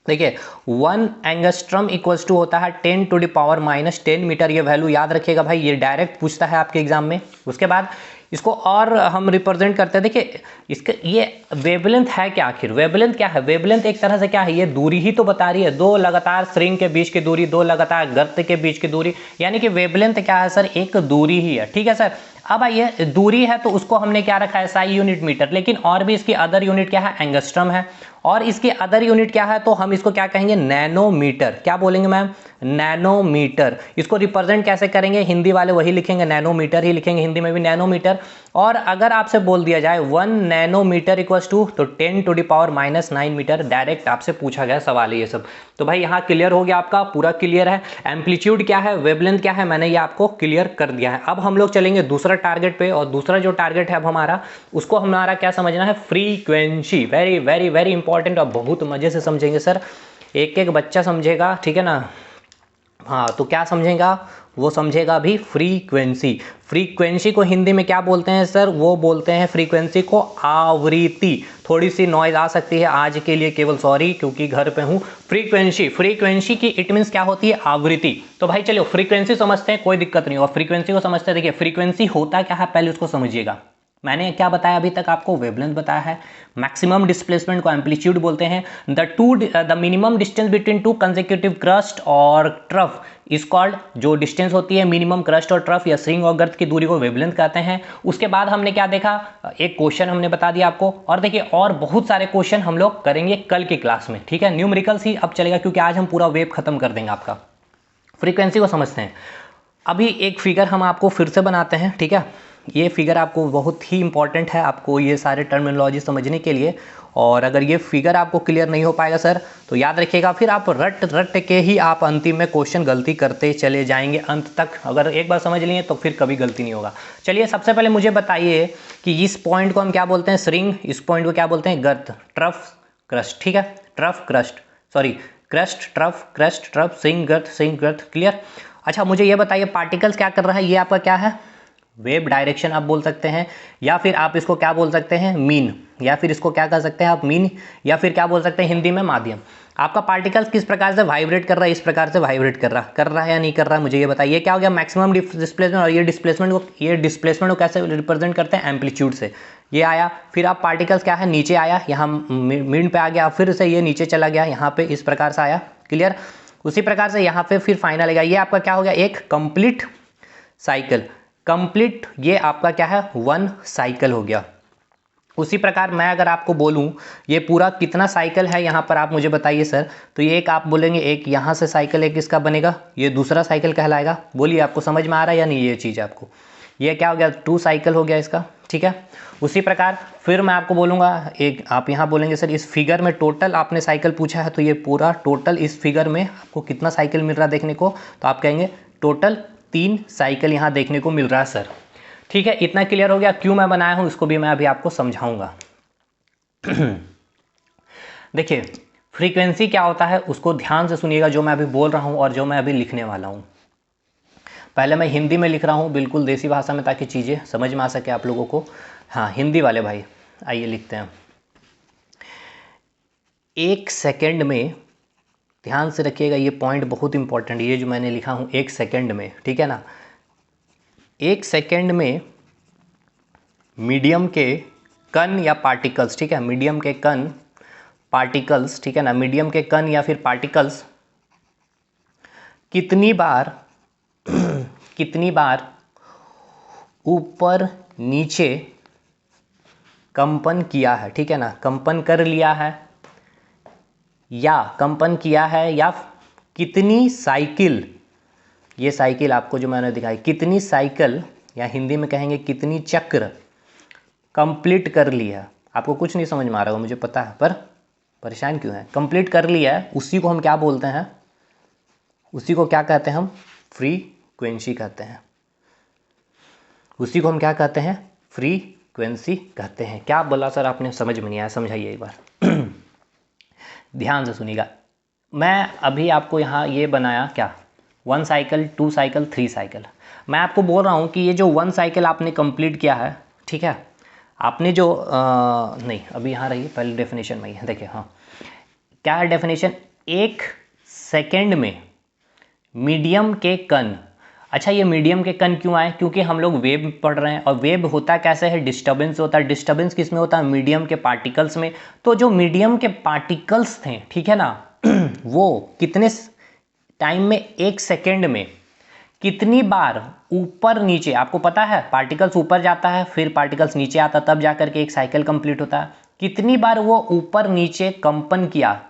देखिए 1 एंगस्ट्रम इक्वल्स टू होता है 10⁻⁻10 मीटर। ये वैल्यू याद रखिएगा भाई, ये डायरेक्ट पूछता है आपके एग्जाम में। उसके बाद इसको और हम रिप्रेजेंट करते हैं, देखिए इसके ये वेवलेंथ है क्या, आखिर वेवलेंथ क्या है। वेवलेंथ एक तरह से क्या है, ये दूरी ही तो बता रही है, दो लगातार स्ट्रिंग के बीच की दूरी, दो लगातार गर्त के बीच की दूरी, यानी कि वेवलेंथ क्या है सर एक दूरी ही है, ठीक है सर। अब आइए दूरी है तो उसको हमने क्या रखा है एसआई यूनिट मीटर, लेकिन और भी इसकी अदर यूनिट क्या है एंगस्ट्रम है, और इसकी अदर यूनिट क्या है तो हम इसको क्या कहेंगे नैनोमीटर। क्या बोलेंगे मैम नैनोमीटर। इसको रिप्रेजेंट कैसे करेंगे, हिंदी वाले वही लिखेंगे नैनोमीटर ही लिखेंगे, हिंदी में भी नैनोमीटर। और अगर आपसे बोल दिया जाए 1 नैनोमीटर इक्वल्स टू तो 10⁻⁹ मीटर, डायरेक्ट आपसे पूछा गया सवाल है ये सब। तो भाई यहाँ क्लियर हो गया, आपका पूरा क्लियर है। एम्पलीट्यूड क्या है, वेवलेंथ क्या है, मैंने ये आपको क्लियर कर दिया है। अब हम लोग चलेंगे दूसरा टारगेट पे, और दूसरा जो टारगेट है अब हमारा, उसको हमारा क्या समझना है frequency. Very very very important, और बहुत मजे से समझेंगे सर, एक एक बच्चा समझेगा, ठीक है ना। हाँ तो क्या समझेगा, वो समझेगा भी फ्रीक्वेंसी। फ्रीक्वेंसी को हिंदी में क्या बोलते हैं सर, वो बोलते हैं फ्रीक्वेंसी को आवृत्ति। थोड़ी सी नॉइज आ सकती है आज के लिए केवल, सॉरी क्योंकि घर पे हूँ। फ्रीक्वेंसी की इट मीन्स क्या होती है आवृत्ति। तो भाई चलो फ्रीक्वेंसी समझते हैं, कोई दिक्कत नहीं होगा, फ्रीक्वेंसी को समझते हैं। देखिए फ्रीक्वेंसी होता क्या है पहले उसको समझिएगा। मैंने क्या बताया अभी तक आपको, वेवलेंथ बताया है, मैक्सिमम डिस्प्लेसमेंट को एम्पलीट्यूड बोलते हैं। The minimum distance between two consecutive crest or trough is called, जो डिस्टेंस होती है मिनिमम क्रस्ट और ट्रफ या स्ट्रिंग और गर्त की दूरी को वेवलेंथ कहते हैं। उसके बाद हमने क्या देखा, एक क्वेश्चन हमने बता दिया आपको, और देखिए और बहुत सारे क्वेश्चन हम लोग करेंगे कल की क्लास में, ठीक है। न्यूमेरिकल्स ही अब चलेगा क्योंकि आज हम पूरा वेव खत्म कर देंगे आपका। फ्रीक्वेंसी को समझते हैं। अभी एक फिगर हम आपको फिर से बनाते हैं, ठीक है। ये फिगर आपको बहुत ही इंपॉर्टेंट है, आपको ये सारे टर्मिनोलॉजी समझने के लिए। और अगर ये फिगर आपको क्लियर नहीं हो पाएगा सर तो याद रखिएगा, फिर आप रट के ही आप अंतिम में क्वेश्चन गलती करते चले जाएंगे अंत तक। अगर एक बार समझ लिए तो फिर कभी गलती नहीं होगा। चलिए सबसे पहले मुझे बताइए कि इस पॉइंट को हम क्या बोलते हैं स्ट्रिंग, इस पॉइंट को क्या बोलते हैं गर्त, ट्रफ क्रस्ट, ठीक है। Trough crust, sorry crust trough crust trough string गर्त, क्लियर। अच्छा मुझे ये बताइए पार्टिकल्स क्या कर रहा है, ये आपका क्या है वेव डायरेक्शन आप बोल सकते हैं, या फिर आप इसको क्या बोल सकते हैं मीन, या फिर इसको क्या कर सकते हैं आप मीन, या फिर क्या बोल सकते हैं हिंदी में माध्यम। आपका पार्टिकल्स किस प्रकार से वाइब्रेट कर रहा है, इस प्रकार से वाइब्रेट कर रहा है या नहीं कर रहा है, मुझे ये बताइए। क्या हो गया मैक्सिमम डिस्प्लेसमेंट, और ये डिस्प्लेसमेंट को कैसे रिप्रेजेंट करते हैं एम्पलीट्यूड से। ये आया, फिर आप पार्टिकल्स क्या है नीचे आया, यहाँ मीन पे आ गया, फिर से ये नीचे चला गया, यहाँ पे इस प्रकार से आया, क्लियर। उसी प्रकार से यहाँ पे फिर फाइनल आएगा, ये आपका क्या हो गया एक कंप्लीट साइकिल, कंप्लीट ये आपका क्या है 1 साइकिल हो गया। उसी प्रकार मैं अगर आपको बोलूं ये पूरा कितना साइकिल है यहाँ पर आप मुझे बताइए सर, तो ये एक आप बोलेंगे एक यहाँ से साइकिल एक इसका बनेगा, ये दूसरा साइकिल कहलाएगा। बोलिए आपको समझ में आ रहा है या नहीं ये चीज़ आपको, ये क्या हो गया 2 साइकिल हो गया इसका, ठीक है। उसी प्रकार फिर मैं आपको बोलूँगा एक, आप यहाँ बोलेंगे सर इस फिगर में टोटल आपने साइकिल पूछा है, तो ये पूरा टोटल इस फिगर में आपको कितना साइकिल मिल रहा है देखने को, तो आप कहेंगे टोटल 3 साइकिल यहाँ देखने को मिल रहा है सर, ठीक है। इतना क्लियर हो गया, क्यों मैं बनाया हूँ इसको भी मैं अभी आपको समझाऊंगा। देखिए फ्रीक्वेंसी क्या होता है उसको ध्यान से सुनिएगा, जो मैं अभी बोल रहा हूँ और जो मैं अभी लिखने वाला हूँ। पहले मैं हिंदी में लिख रहा हूँ बिल्कुल देसी भाषा में, ताकि चीज़ें समझ में आ सके आप लोगों को। हाँ, हिंदी वाले भाई आइए लिखते हैं। 1 सेकेंड में, ध्यान से रखिएगा, ये पॉइंट बहुत इंपॉर्टेंट, ये जो मैंने लिखा हूँ 1 सेकेंड में, ठीक है ना। 1 सेकेंड में मीडियम के कण या पार्टिकल्स, ठीक है, मीडियम के कण पार्टिकल्स, ठीक है ना, मीडियम के कण या फिर पार्टिकल्स कितनी बार ऊपर नीचे कंपन किया है, ठीक है ना, कंपन कर लिया है या कंपन किया है, या कितनी साइकिल, ये साइकिल आपको जो मैंने दिखाई, कितनी साइकिल या हिंदी में कहेंगे कितनी चक्र कंप्लीट कर लिया। आपको कुछ नहीं समझ में आ रहा होगा मुझे पता है, पर परेशान क्यों है। कंप्लीट कर लिया है, उसी को हम क्या बोलते हैं, उसी को क्या कहते हैं हम, फ्रीक्वेंसी कहते हैं। उसी को हम क्या कहते हैं, फ्रीक्वेंसी कहते हैं। क्या बोला सर आपने, समझ में नहीं आया, समझाइए एक बार। ध्यान से सुनिएगा, मैं अभी आपको यहाँ ये बनाया क्या, 1 साइकिल, 2 साइकिल, 3 साइकिल। मैं आपको बोल रहा हूँ कि ये जो 1 साइकिल आपने कंप्लीट किया है, ठीक है, आपने जो नहीं अभी यहाँ रहिए, पहले डेफिनेशन में ही देखिए। हाँ, क्या है डेफिनेशन, 1 सेकेंड में मीडियम के कण। अच्छा, ये मीडियम के कण क्यों आए, क्योंकि हम लोग वेव पढ़ रहे हैं, और वेव होता कैसे है, डिस्टर्बेंस होता है। डिस्टर्बेंस किस में होता है, मीडियम के पार्टिकल्स में। तो जो मीडियम के पार्टिकल्स थे, ठीक है ना, वो कितने टाइम में, 1 सेकेंड में कितनी बार ऊपर नीचे, आपको पता है पार्टिकल्स ऊपर जाता है फिर पार्टिकल्स नीचे आता, तब जाकर के एक साइकिल कंप्लीट होता है। कितनी बार वो ऊपर नीचे कंपन किया,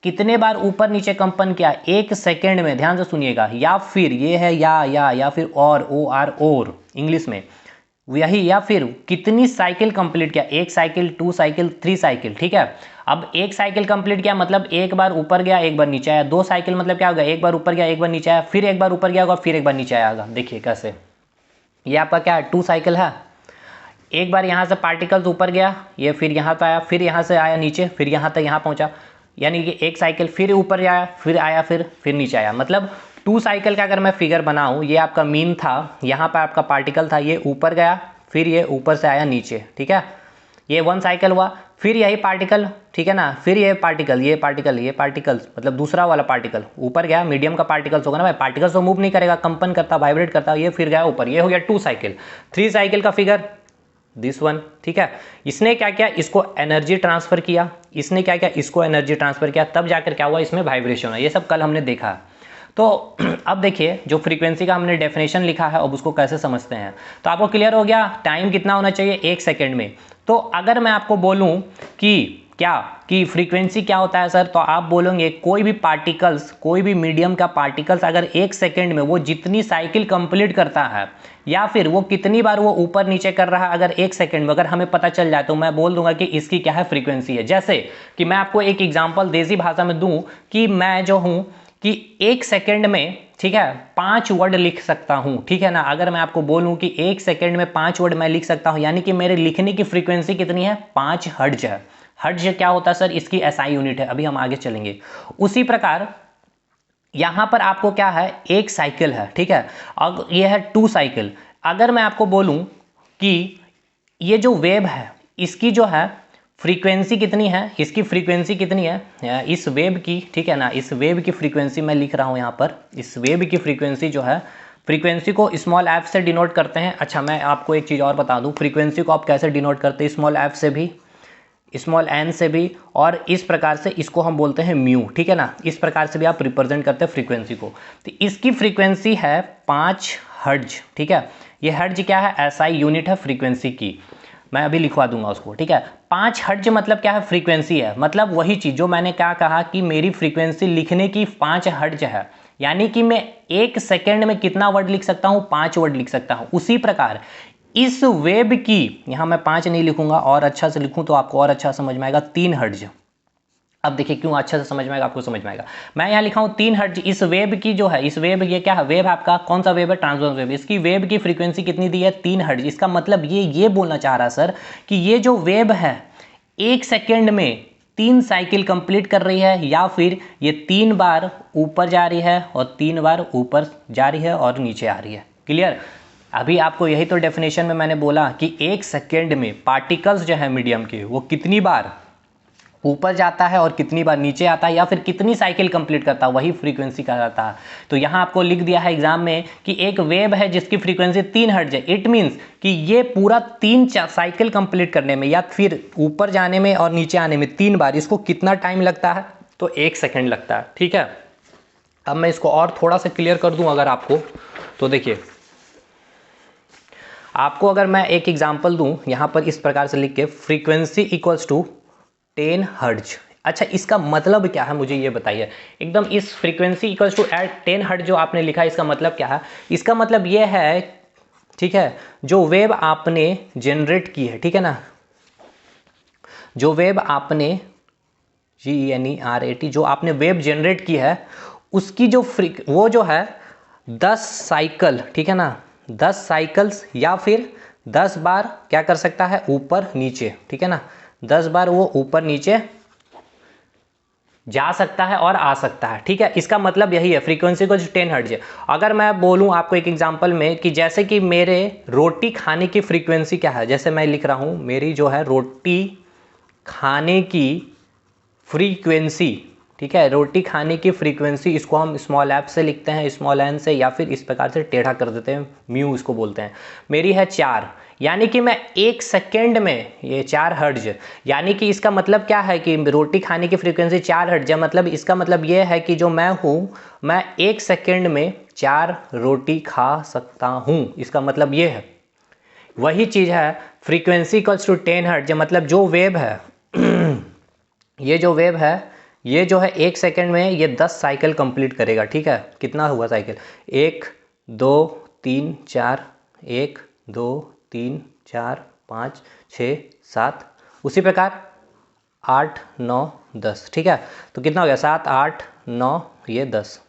कितने बार ऊपर नीचे कंपन किया 1 सेकेंड में, ध्यान से सुनिएगा। या फिर ये है या फिर और इंग्लिश में यही, या फिर कितनी साइकिल कंप्लीट किया, 1 साइकिल, 2 साइकिल, 3 साइकिल, ठीक है। अब 1 साइकिल कंप्लीट किया मतलब एक बार ऊपर गया एक बार नीचे आया। 2 साइकिल मतलब क्या होगा, एक बार ऊपर गया एक बार नीचे आया, फिर एक बार ऊपर गया होगा फिर एक बार नीचे आएगा। देखिए कैसे, ये आपका क्या है, 2 साइकिल है। एक बार यहाँ से पार्टिकल्स ऊपर गया, ये फिर यहाँ पे आया, फिर यहाँ से आया नीचे, फिर यहाँ तक यहाँ पहुँचा, यानी कि 1 साइकिल, फिर ऊपर आया फिर आया फिर नीचे आया। मतलब 2 साइकिल का अगर मैं फिगर बनाऊँ, ये आपका मीन था, यहाँ पर आपका पार्टिकल था, ये ऊपर गया फिर ये ऊपर से आया नीचे, ठीक है। ये 1 साइकिल हुआ, फिर यही पार्टिकल, ठीक है ना, फिर ये पार्टिकल्स, मतलब दूसरा वाला पार्टिकल ऊपर गया, मीडियम का पार्टिकल्स होगा ना भाई, पार्टिकल्स तो मूव नहीं करेगा, कंपन करता, वाइब्रेट करता, ये फिर गया ऊपर, ये हो गया 2 साइकिल। 3 साइकिल का फिगर दिस वन, ठीक है। इसने क्या किया, इसको एनर्जी ट्रांसफर किया, इसने क्या किया, इसको एनर्जी ट्रांसफर किया, तब जाकर क्या हुआ, इसमें वाइब्रेशन हुआ। ये सब कल हमने देखा। तो अब देखिए, जो फ्रीक्वेंसी का हमने डेफिनेशन लिखा है, अब उसको कैसे समझते हैं। तो आपको क्लियर हो गया, टाइम कितना होना चाहिए, 1 सेकेंड में। तो अगर मैं आपको बोलूं कि फ्रीक्वेंसी क्या होता है सर, तो आप बोलेंगे कोई भी पार्टिकल्स, कोई भी मीडियम का पार्टिकल्स अगर 1 सेकेंड में वो जितनी साइकिल कंप्लीट करता है, या फिर वो कितनी बार वो ऊपर नीचे कर रहा है, अगर 1 सेकेंड में अगर हमें पता चल जाए, तो मैं बोल दूंगा कि इसकी क्या है, फ्रीक्वेंसी है। जैसे कि मैं आपको एक एग्जांपल देसी भाषा में दूं, कि मैं जो हूं कि 1 सेकेंड में, ठीक है, 5 वर्ड लिख सकता हूं, ठीक है ना। अगर मैं आपको बोलूं कि 1 सेकेंड में 5 वर्ड मैं लिख सकता हूं, यानी कि मेरे लिखने की फ्रीक्वेंसी कितनी है, 5 हर्ट्ज है। हर्ट्ज क्या होता है सर, इसकी एसआई यूनिट है, अभी हम आगे चलेंगे। उसी प्रकार यहां पर आपको क्या है, 1 साइकिल है, ठीक है, और ये है 2 साइकिल। अगर मैं आपको बोलूं कि ये जो वेव है, इसकी जो है फ्रीक्वेंसी कितनी है, इसकी फ्रीक्वेंसी कितनी है, इस वेव की, ठीक है ना, इस वेव की फ्रीक्वेंसी मैं लिख रहा हूं यहां पर, इस वेव की फ्रीक्वेंसी जो है, फ्रीक्वेंसी को स्मॉल एफ से डिनोट करते हैं। अच्छा, मैं आपको एक चीज़ और बता दूं, फ्रीक्वेंसी को आप कैसे डिनोट करते हैं, स्मॉल एफ से भी, स्मॉल एन से भी, और इस प्रकार से इसको हम बोलते हैं म्यू, ठीक है ना। इस प्रकार से भी आप रिप्रेजेंट करते हैं फ्रीक्वेंसी को। तो इसकी फ्रीक्वेंसी है 5 हर्ट्ज, ठीक है। ये हर्ट्ज क्या है, एसआई यूनिट है फ्रीक्वेंसी की, मैं अभी लिखवा दूंगा उसको, ठीक है। 5 हर्ट्ज मतलब क्या है, फ्रीक्वेंसी है, मतलब वही चीज़ जो मैंने क्या कहा कि मेरी फ्रीक्वेंसी लिखने की 5 हर्ट्ज है, यानी कि मैं 1 सेकेंड में कितना वर्ड लिख सकता हूँ, 5 वर्ड लिख सकता हूँ। उसी प्रकार इस वेब की, यहाँ मैं 5 नहीं लिखूंगा, और अच्छा से लिखूँ तो आपको और अच्छा समझ में आएगा, 3 हर्ट्ज। अब देखिए क्यों अच्छा से समझ में आएगा, आपको समझ में आएगा। मैं यहाँ लिखा हूँ 3 हर्ट्ज। इस वेब की जो है, इस वेब, ये क्या है, वेब आपका कौन सा वेब है, ट्रांसवर्स वेब। इसकी वेब की फ्रीक्वेंसी कितनी दी है, 3 हर्ट्ज। इसका मतलब ये बोलना चाह रहा है सर कि ये जो वेब है 1 सेकेंड में 3 साइकिल कंप्लीट कर रही है, या फिर ये 3 बार ऊपर जा रही है और 3 बार ऊपर जा रही है और नीचे आ रही है। क्लियर? अभी आपको यही तो डेफिनेशन में मैंने बोला कि 1 सेकेंड में पार्टिकल्स जो है मीडियम के वो कितनी बार ऊपर जाता है और कितनी बार नीचे आता है, या फिर कितनी साइकिल कंप्लीट करता है, वही फ्रीक्वेंसी कहा जाता है। तो यहाँ आपको लिख दिया है एग्जाम में कि एक वेव है जिसकी फ्रीक्वेंसी 3 हर्ट्ज है। इट मीन्स कि ये पूरा 3 साइकिल कंप्लीट करने में या फिर ऊपर जाने में और नीचे आने में 3 बार, इसको कितना टाइम लगता है? तो 1 सेकेंड लगता है। ठीक है, अब मैं इसको और थोड़ा सा क्लियर कर दूं अगर आपको, तो देखिए आपको अगर मैं एक एग्जांपल दूं यहाँ पर इस प्रकार से लिख के, फ्रीक्वेंसी इक्वल्स टू 10 हर्ट्ज। अच्छा, इसका मतलब क्या है मुझे ये बताइए एकदम। इस फ्रीक्वेंसी इक्वल्स टू 10 हर्ट्ज जो आपने लिखा है, इसका मतलब क्या है? इसका मतलब ये है, ठीक है, जो वेव आपने जनरेट की है, ठीक है ना, जो वेव आपने GENERAT जो आपने वेव जनरेट की है, उसकी जो वो जो है 10 साइकिल, ठीक है ना, 10 साइकिल्स या फिर 10 बार क्या कर सकता है? ऊपर नीचे, ठीक है ना, 10 बार वो ऊपर नीचे जा सकता है और आ सकता है। ठीक है, इसका मतलब यही है, फ्रीक्वेंसी को 10 हर्ट्ज है। अगर मैं बोलूं आपको एक एग्जांपल में कि जैसे कि मेरे रोटी खाने की फ्रीक्वेंसी क्या है, जैसे मैं लिख रहा हूं मेरी जो है रोटी खाने की फ्रीक्वेंसी, ठीक है, रोटी खाने की फ्रीक्वेंसी, इसको हम स्मॉल एफ से लिखते हैं, स्मॉल एन से, या फिर इस प्रकार से टेढ़ा कर देते हैं, म्यू इसको बोलते हैं, मेरी है 4। यानी कि मैं 1 सेकेंड में, ये 4 हर्ट्ज, यानी कि इसका मतलब क्या है कि रोटी खाने की फ्रीक्वेंसी 4 हर्ट्ज है। मतलब इसका मतलब ये है कि जो मैं हूँ, मैं 1 सेकेंड में 4 रोटी खा सकता हूँ। इसका मतलब ये है, वही चीज़ है फ्रीक्वेंसी इक्वल्स टू 10 हर्ट्ज। मतलब जो वेव है ये जो वेव है, ये जो है 1 सेकेंड में ये 10 साइकिल कंप्लीट करेगा। ठीक है, कितना हुआ साइकिल? 1 2 3 4, 1 2 3 4 5 6 7, उसी प्रकार 8 9 10। ठीक है, तो कितना हो गया? 7 8 9 ये 10।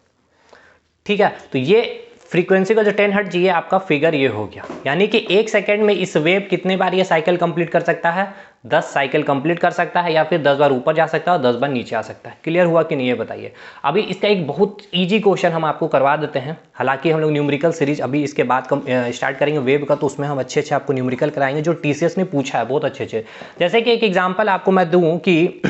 ठीक है, तो ये फ्रीक्वेंसी का जो 10 हर्ट्ज, ये आपका फिगर ये हो गया। यानी कि 1 सेकेंड में इस वेव कितने बार ये साइकिल कंप्लीट कर सकता है? 10 साइकिल कंप्लीट कर सकता है, या फिर 10 बार ऊपर जा सकता है और 10 बार नीचे आ सकता है। क्लियर हुआ कि नहीं ये बताइए। अभी इसका एक बहुत इजी क्वेश्चन हम आपको करवा देते हैं। हालांकि हम लोग न्यूमेरिकल सीरीज अभी इसके बाद स्टार्ट करेंगे वेव का, तो उसमें हम अच्छे अच्छे आपको न्यूमेरिकल कराएंगे जो TCS ने पूछा है, बहुत अच्छे अच्छे। जैसे कि एक एग्जाम्पल आपको मैं दूँ कि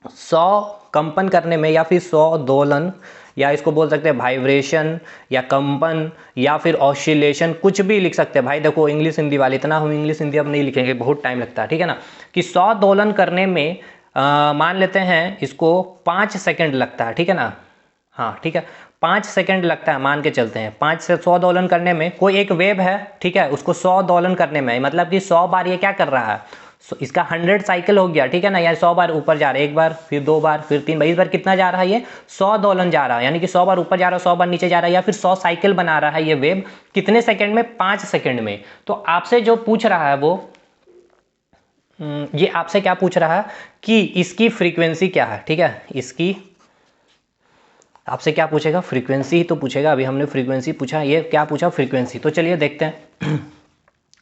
100 कंपन करने में, या फिर 100 दोलन, या इसको बोल सकते हैं वाइब्रेशन या कंपन या फिर ऑसिलेशन, कुछ भी लिख सकते हैं भाई। देखो इंग्लिश हिंदी वाले, इतना हम इंग्लिश हिंदी अब नहीं लिखेंगे, बहुत टाइम लगता है। ठीक है ना, कि 100 दोलन करने में मान लेते हैं इसको 5 सेकंड लगता है। ठीक है ना, हाँ ठीक है, 5 सेकंड लगता है, मान के चलते हैं। 5 से 100 दोलन करने में कोई एक वेव है, ठीक है, उसको 100 दोलन करने में, मतलब कि 100 बार ये क्या कर रहा है, इसका 100 साइकिल हो गया। ठीक है ना, यानी 100 बार ऊपर जा रहा है, एक बार, फिर 2 बार, फिर 3 बार, इस बार कितना जा रहा है? ये 100 दोलन जा रहा है। यानी कि 100 बार ऊपर जा रहा है, 100 बार नीचे जा रहा है, या फिर 100 साइकिल बना रहा है ये वेव। कितने सेकंड में? 5 सेकंड में। तो आपसे जो पूछ रहा है वो ये आपसे क्या पूछ रहा है कि इसकी फ्रीक्वेंसी क्या है। ठीक है, इसकी आपसे क्या पूछेगा? फ्रीक्वेंसी ही तो पूछेगा। अभी हमने फ्रीक्वेंसी पूछा, ये क्या पूछा? फ्रीक्वेंसी। तो चलिए देखते हैं।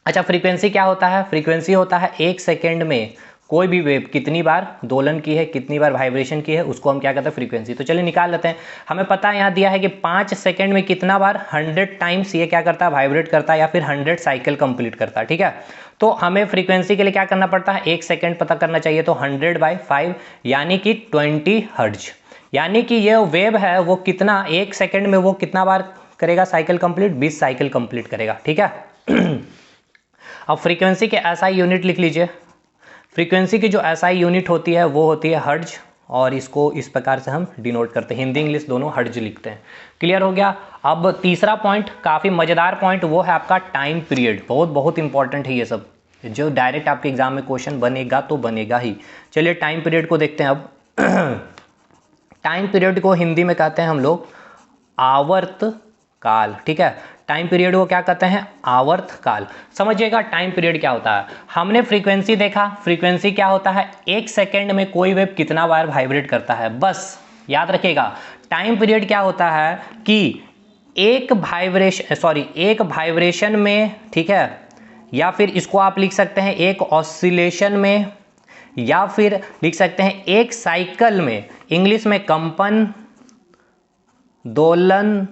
अच्छा, फ्रीक्वेंसी क्या होता है? फ्रीक्वेंसी होता है 1 सेकेंड में कोई भी वेव कितनी बार दोलन की है, कितनी बार वाइब्रेशन की है, उसको हम क्या कहते हैं? फ्रीक्वेंसी। तो चलिए निकाल लेते हैं। हमें पता है यहाँ दिया है कि 5 सेकेंड में कितना बार 100 टाइम्स ये क्या करता है? वाइब्रेट करता है, या फिर 100 साइकिल कंप्लीट करता है। ठीक है, तो हमें फ्रीक्वेंसी के लिए क्या करना पड़ता है? 1 सेकेंड पता करना चाहिए, तो 100/5 यानी कि 20 हर्ट्ज। यानी कि ये वेव है वो कितना 1 सेकेंड में वो कितना बार करेगा साइकिल कंप्लीट? 20 साइकिल कंप्लीट करेगा। ठीक है, अब फ्रीक्वेंसी के SI यूनिट लिख लीजिए। फ्रीक्वेंसी की जो SI यूनिट होती है वो होती है हर्ट्ज, और इसको इस प्रकार से हम डिनोट करते हैं, हिंदी इंग्लिश दोनों हर्ट्ज लिखते हैं। क्लियर हो गया। अब तीसरा पॉइंट, काफ़ी मज़ेदार पॉइंट, वो है आपका टाइम पीरियड। बहुत बहुत इंपॉर्टेंट है ये सब, जो डायरेक्ट आपके एग्जाम में क्वेश्चन बनेगा तो बनेगा ही। चलिए टाइम पीरियड को देखते हैं अब। टाइम पीरियड को हिंदी में कहते हैं हम लोग आवर्त काल। ठीक है, टाइम पीरियड को क्या कहते हैं? आवर्त काल। समझिएगा टाइम पीरियड क्या होता है। हमने फ्रीक्वेंसी देखा, फ्रीक्वेंसी क्या होता है? 1 सेकेंड में कोई वेव कितना बार वाइब्रेट करता है, बस याद रखिएगा। टाइम पीरियड क्या होता है कि एक वाइब्रेशन में, ठीक है, या फिर इसको आप लिख सकते हैं एक ऑसिलेशन में, या फिर लिख सकते हैं एक साइकिल में, इंग्लिश में कंपन, दोलन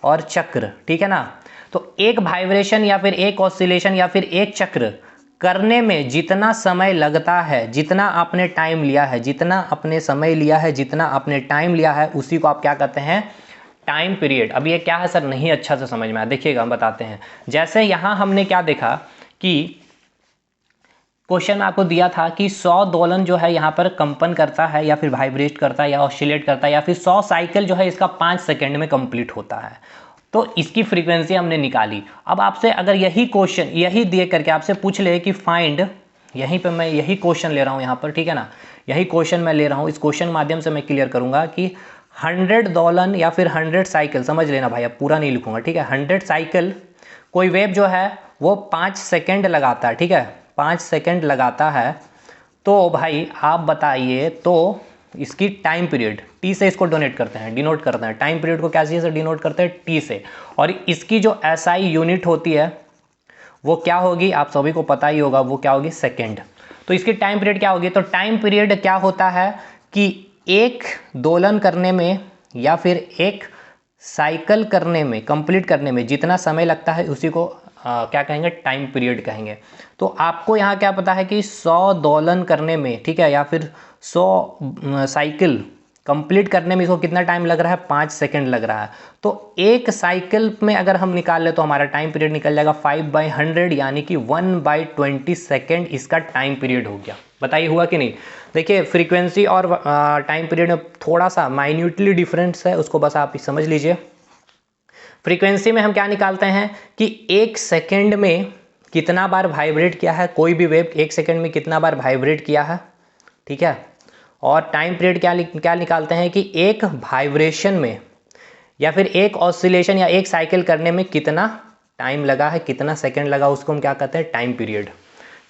और चक्र, ठीक है ना। तो एक वाइब्रेशन या फिर एक ऑसिलेशन या फिर एक चक्र करने में जितना समय लगता है, जितना आपने टाइम लिया है, जितना आपने समय लिया है, जितना आपने टाइम लिया है, उसी को आप क्या कहते हैं, टाइम पीरियड। अब ये क्या है सर, नहीं अच्छा से समझ में आया, देखिएगा हम बताते हैं। जैसे यहाँ हमने क्या देखा कि क्वेश्चन में आपको दिया था कि 100 दोलन जो है यहाँ पर कंपन करता है या फिर वाइब्रेट करता है या ऑसिलेट करता है, या फिर 100 साइकिल जो है इसका 5 सेकंड में कंप्लीट होता है। तो इसकी फ्रीक्वेंसी हमने निकाली। अब आपसे अगर यही क्वेश्चन यही दिए करके आपसे पूछ ले कि फाइंड, यहीं पे मैं यही क्वेश्चन ले रहा हूँ यहाँ पर, ठीक है ना, यही क्वेश्चन मैं ले रहा हूँ, इस क्वेश्चन के माध्यम से मैं क्लियर करूँगा कि 100 दोलन या फिर 100 साइकिल, समझ लेना भाई, अब पूरा नहीं लिखूंगा, ठीक है। 100 साइकिल कोई वेव जो है वो 5 सेकेंड लगाता है, ठीक है, 5 सेकेंड लगाता है। तो भाई आप बताइए, तो इसकी टाइम पीरियड टी से इसको डिनोट करते हैं, टाइम पीरियड को क्या से डिनोट करते हैं, टी से। और इसकी जो एसआई यूनिट होती है वो क्या होगी, आप सभी को पता ही होगा, वो क्या होगी, सेकेंड। तो इसकी टाइम पीरियड क्या होगी, तो टाइम पीरियड क्या होता है कि एक दोलन करने में या फिर एक साइकिल करने में, कंप्लीट करने में जितना समय लगता है उसी को क्या कहेंगे, टाइम पीरियड कहेंगे। तो आपको यहाँ क्या पता है कि 100 दोलन करने में, ठीक है, या फिर 100 साइकिल कंप्लीट करने में इसको कितना टाइम लग रहा है, 5 सेकंड लग रहा है। तो एक साइकिल में अगर हम निकाल ले तो हमारा टाइम पीरियड निकल जाएगा 5/100, यानी कि 1/20 सेकेंड इसका टाइम पीरियड हो गया। बताइए हुआ कि नहीं। देखिए फ्रीक्वेंसी और टाइम पीरियड में थोड़ा सा माइन्यूटली डिफरेंस है, उसको बस आप समझ लीजिए। फ्रीक्वेंसी में हम क्या निकालते हैं कि एक सेकेंड में कितना बार वाइब्रेट किया है कोई भी वेव, एक सेकेंड में कितना बार वाइब्रेट किया है, ठीक है। और टाइम पीरियड क्या निकालते हैं कि एक वाइब्रेशन में या फिर एक ऑसिलेशन या एक साइकिल करने में कितना टाइम लगा है, कितना सेकंड लगा, उसको हम क्या कहते हैं, टाइम पीरियड।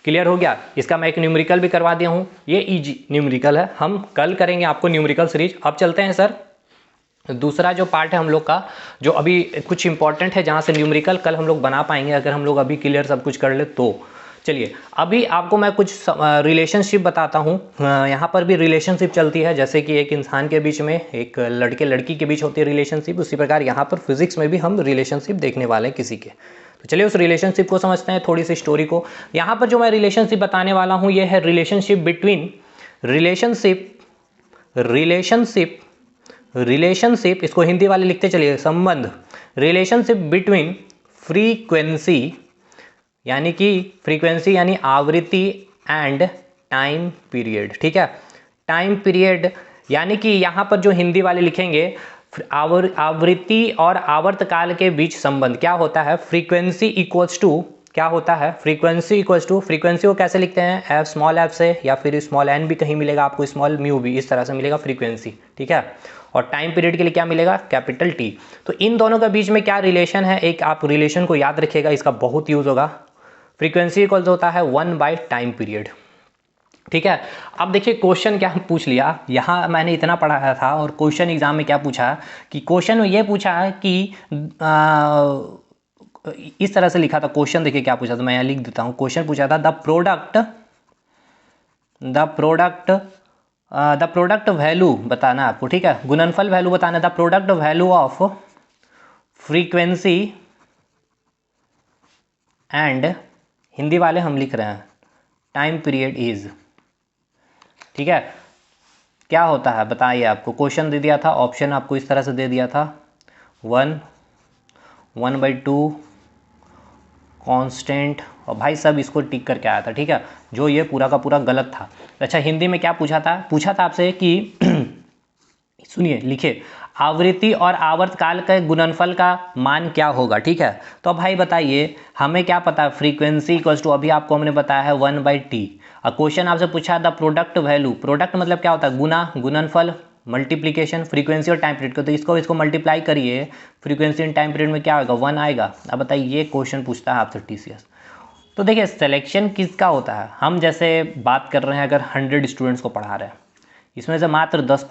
क्लियर हो गया। इसका मैं एक न्यूमेरिकल भी करवा दिया हूँ, ये इजी न्यूमेरिकल है, हम कल करेंगे आपको न्यूमेरिकल सीरीज। अब चलते हैं सर दूसरा जो पार्ट है हम लोग का, जो अभी कुछ इंपॉर्टेंट है, जहाँ से न्यूमेरिकल कल हम लोग बना पाएंगे अगर हम लोग अभी क्लियर सब कुछ कर ले तो। चलिए अभी आपको मैं कुछ रिलेशनशिप बताता हूँ। यहाँ पर भी रिलेशनशिप चलती है, जैसे कि एक इंसान के बीच में, एक लड़के लड़की के बीच होती है रिलेशनशिप, उसी प्रकार यहाँ पर फिजिक्स में भी हम रिलेशनशिप देखने वाले हैं किसी के। तो चलिए उस रिलेशनशिप को समझते हैं, थोड़ी सी स्टोरी को। यहाँ पर जो मैं रिलेशनशिप बताने वाला हूँ ये है रिलेशनशिप बिटवीन, रिलेशनशिप इसको हिंदी वाले लिखते चलिए, संबंध, रिलेशनशिप बिटवीन फ्रीक्वेंसी, यानी कि फ्रीक्वेंसी यानी आवृत्ति, एंड टाइम पीरियड, ठीक है। टाइम पीरियड यानी कि यहाँ पर जो हिंदी वाले लिखेंगे आवृत्ति और आवर्तकाल के बीच संबंध क्या होता है, फ्रीक्वेंसी इक्वल्स टू, क्या होता है, फ्रीक्वेंसी इक्वल्स टू, फ्रीक्वेंसी को कैसे लिखते हैं, एफ, स्मॉल एफ से, या फिर स्मॉल एन भी कहीं मिलेगा आपको, स्मॉल म्यू भी, इस तरह से मिलेगा फ्रीक्वेंसी, ठीक है। और टाइम पीरियड के लिए क्या मिलेगा, कैपिटल टी। तो इन दोनों के बीच में क्या रिलेशन है, एक आप रिलेशन को याद रखिएगा, इसका बहुत यूज होगा। फ्रीक्वेंसी इक्वल्स होता है 1/टाइम पीरियड, ठीक है। अब देखिए क्वेश्चन क्या पूछ लिया, यहाँ मैंने इतना पढ़ाया था और क्वेश्चन एग्जाम में क्या पूछा कि क्वेश्चन में ये पूछा है कि इस तरह से लिखा था क्वेश्चन, देखिए क्या पूछा था, मैं यहाँ लिख देता हूँ। क्वेश्चन पूछा था द प्रोडक्ट वैल्यू बताना आपको, ठीक है, गुणनफल वैल्यू बताना, the product value of frequency and, Hindi वाले हम लिख रहे हैं टाइम पीरियड इज, ठीक है। क्या होता है बताइए, आपको क्वेश्चन दे दिया था, ऑप्शन आपको इस तरह से दे दिया था, 1/2 कांस्टेंट, और भाई सब इसको टिक करके आया था, ठीक है, जो ये पूरा का पूरा गलत था। अच्छा हिंदी में क्या पूछा था आपसे कि सुनिए, लिखिए, आवृत्ति और आवर्तकाल के गुणनफल का मान क्या होगा, ठीक है। तो भाई बताइए हमें क्या पता है, फ्रीक्वेंसी इक्वल्स टू, अभी आपको हमने बताया है 1/t। और क्वेश्चन आपसे पूछा द प्रोडक्ट वैल्यू, प्रोडक्ट मतलब क्या होता है, गुना, गुणनफल, मल्टीप्लिकेशन, फ्रीक्वेंसी और टाइम पीरियड को, तो इसको मल्टीप्लाई करिए, फ्रीक्वेंसी एंड टाइम पीरियड में क्या होगा, 1 आएगा। अब बताइए ये क्वेश्चन पूछता है आपसे TCS। तो देखिए सिलेक्शन किसका होता है, हम जैसे बात कर रहे हैं अगर 100 स्टूडेंट्स को पढ़ा रहे हैं, इसमें से मात्र 10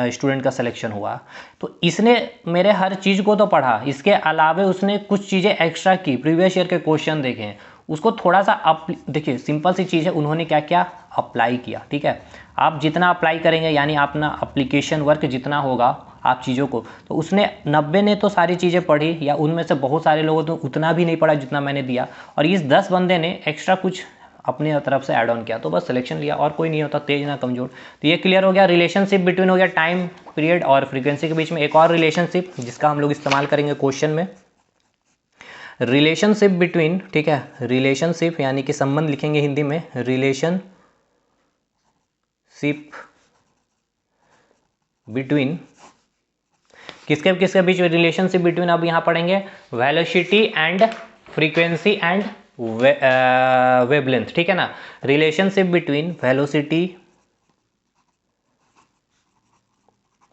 स्टूडेंट का सिलेक्शन हुआ, तो इसने मेरे हर चीज़ को तो पढ़ा, इसके अलावे उसने कुछ चीज़ें एक्स्ट्रा की, प्रीवियस ईयर के क्वेश्चन देखे, उसको थोड़ा सा देखिए सिंपल सी चीज़ है, उन्होंने क्या किया, अप्लाई किया। ठीक है, आप जितना अप्लाई करेंगे यानी अपना अप्लीकेशन वर्क जितना होगा आप चीज़ों को, तो उसने 90 ने तो सारी चीज़ें पढ़ी, या उनमें से बहुत सारे लोगों तो उतना भी नहीं पढ़ा जितना मैंने दिया, और इस 10 बंदे ने एक्स्ट्रा कुछ अपने तरफ से ऐड ऑन किया, तो बस सिलेक्शन लिया। और कोई नहीं होता तेज ना कमजोर। तो ये क्लियर हो गया। रिलेशनशिप बिटवीन हो गया टाइम पीरियड और फ्रीक्वेंसी के बीच में। एक और रिलेशनशिप जिसका हम लोग इस्तेमाल करेंगे क्वेश्चन में, रिलेशनशिप बिटवीन, ठीक है, रिलेशनशिप यानी कि संबंध लिखेंगे हिंदी में, रिलेशनशिप बिटवीन किसके किसके बीच में रिलेशनशिप बिटवीन, अब यहां पढ़ेंगे velocity and frequency and wavelength. ठीक है ना, relationship between velocity,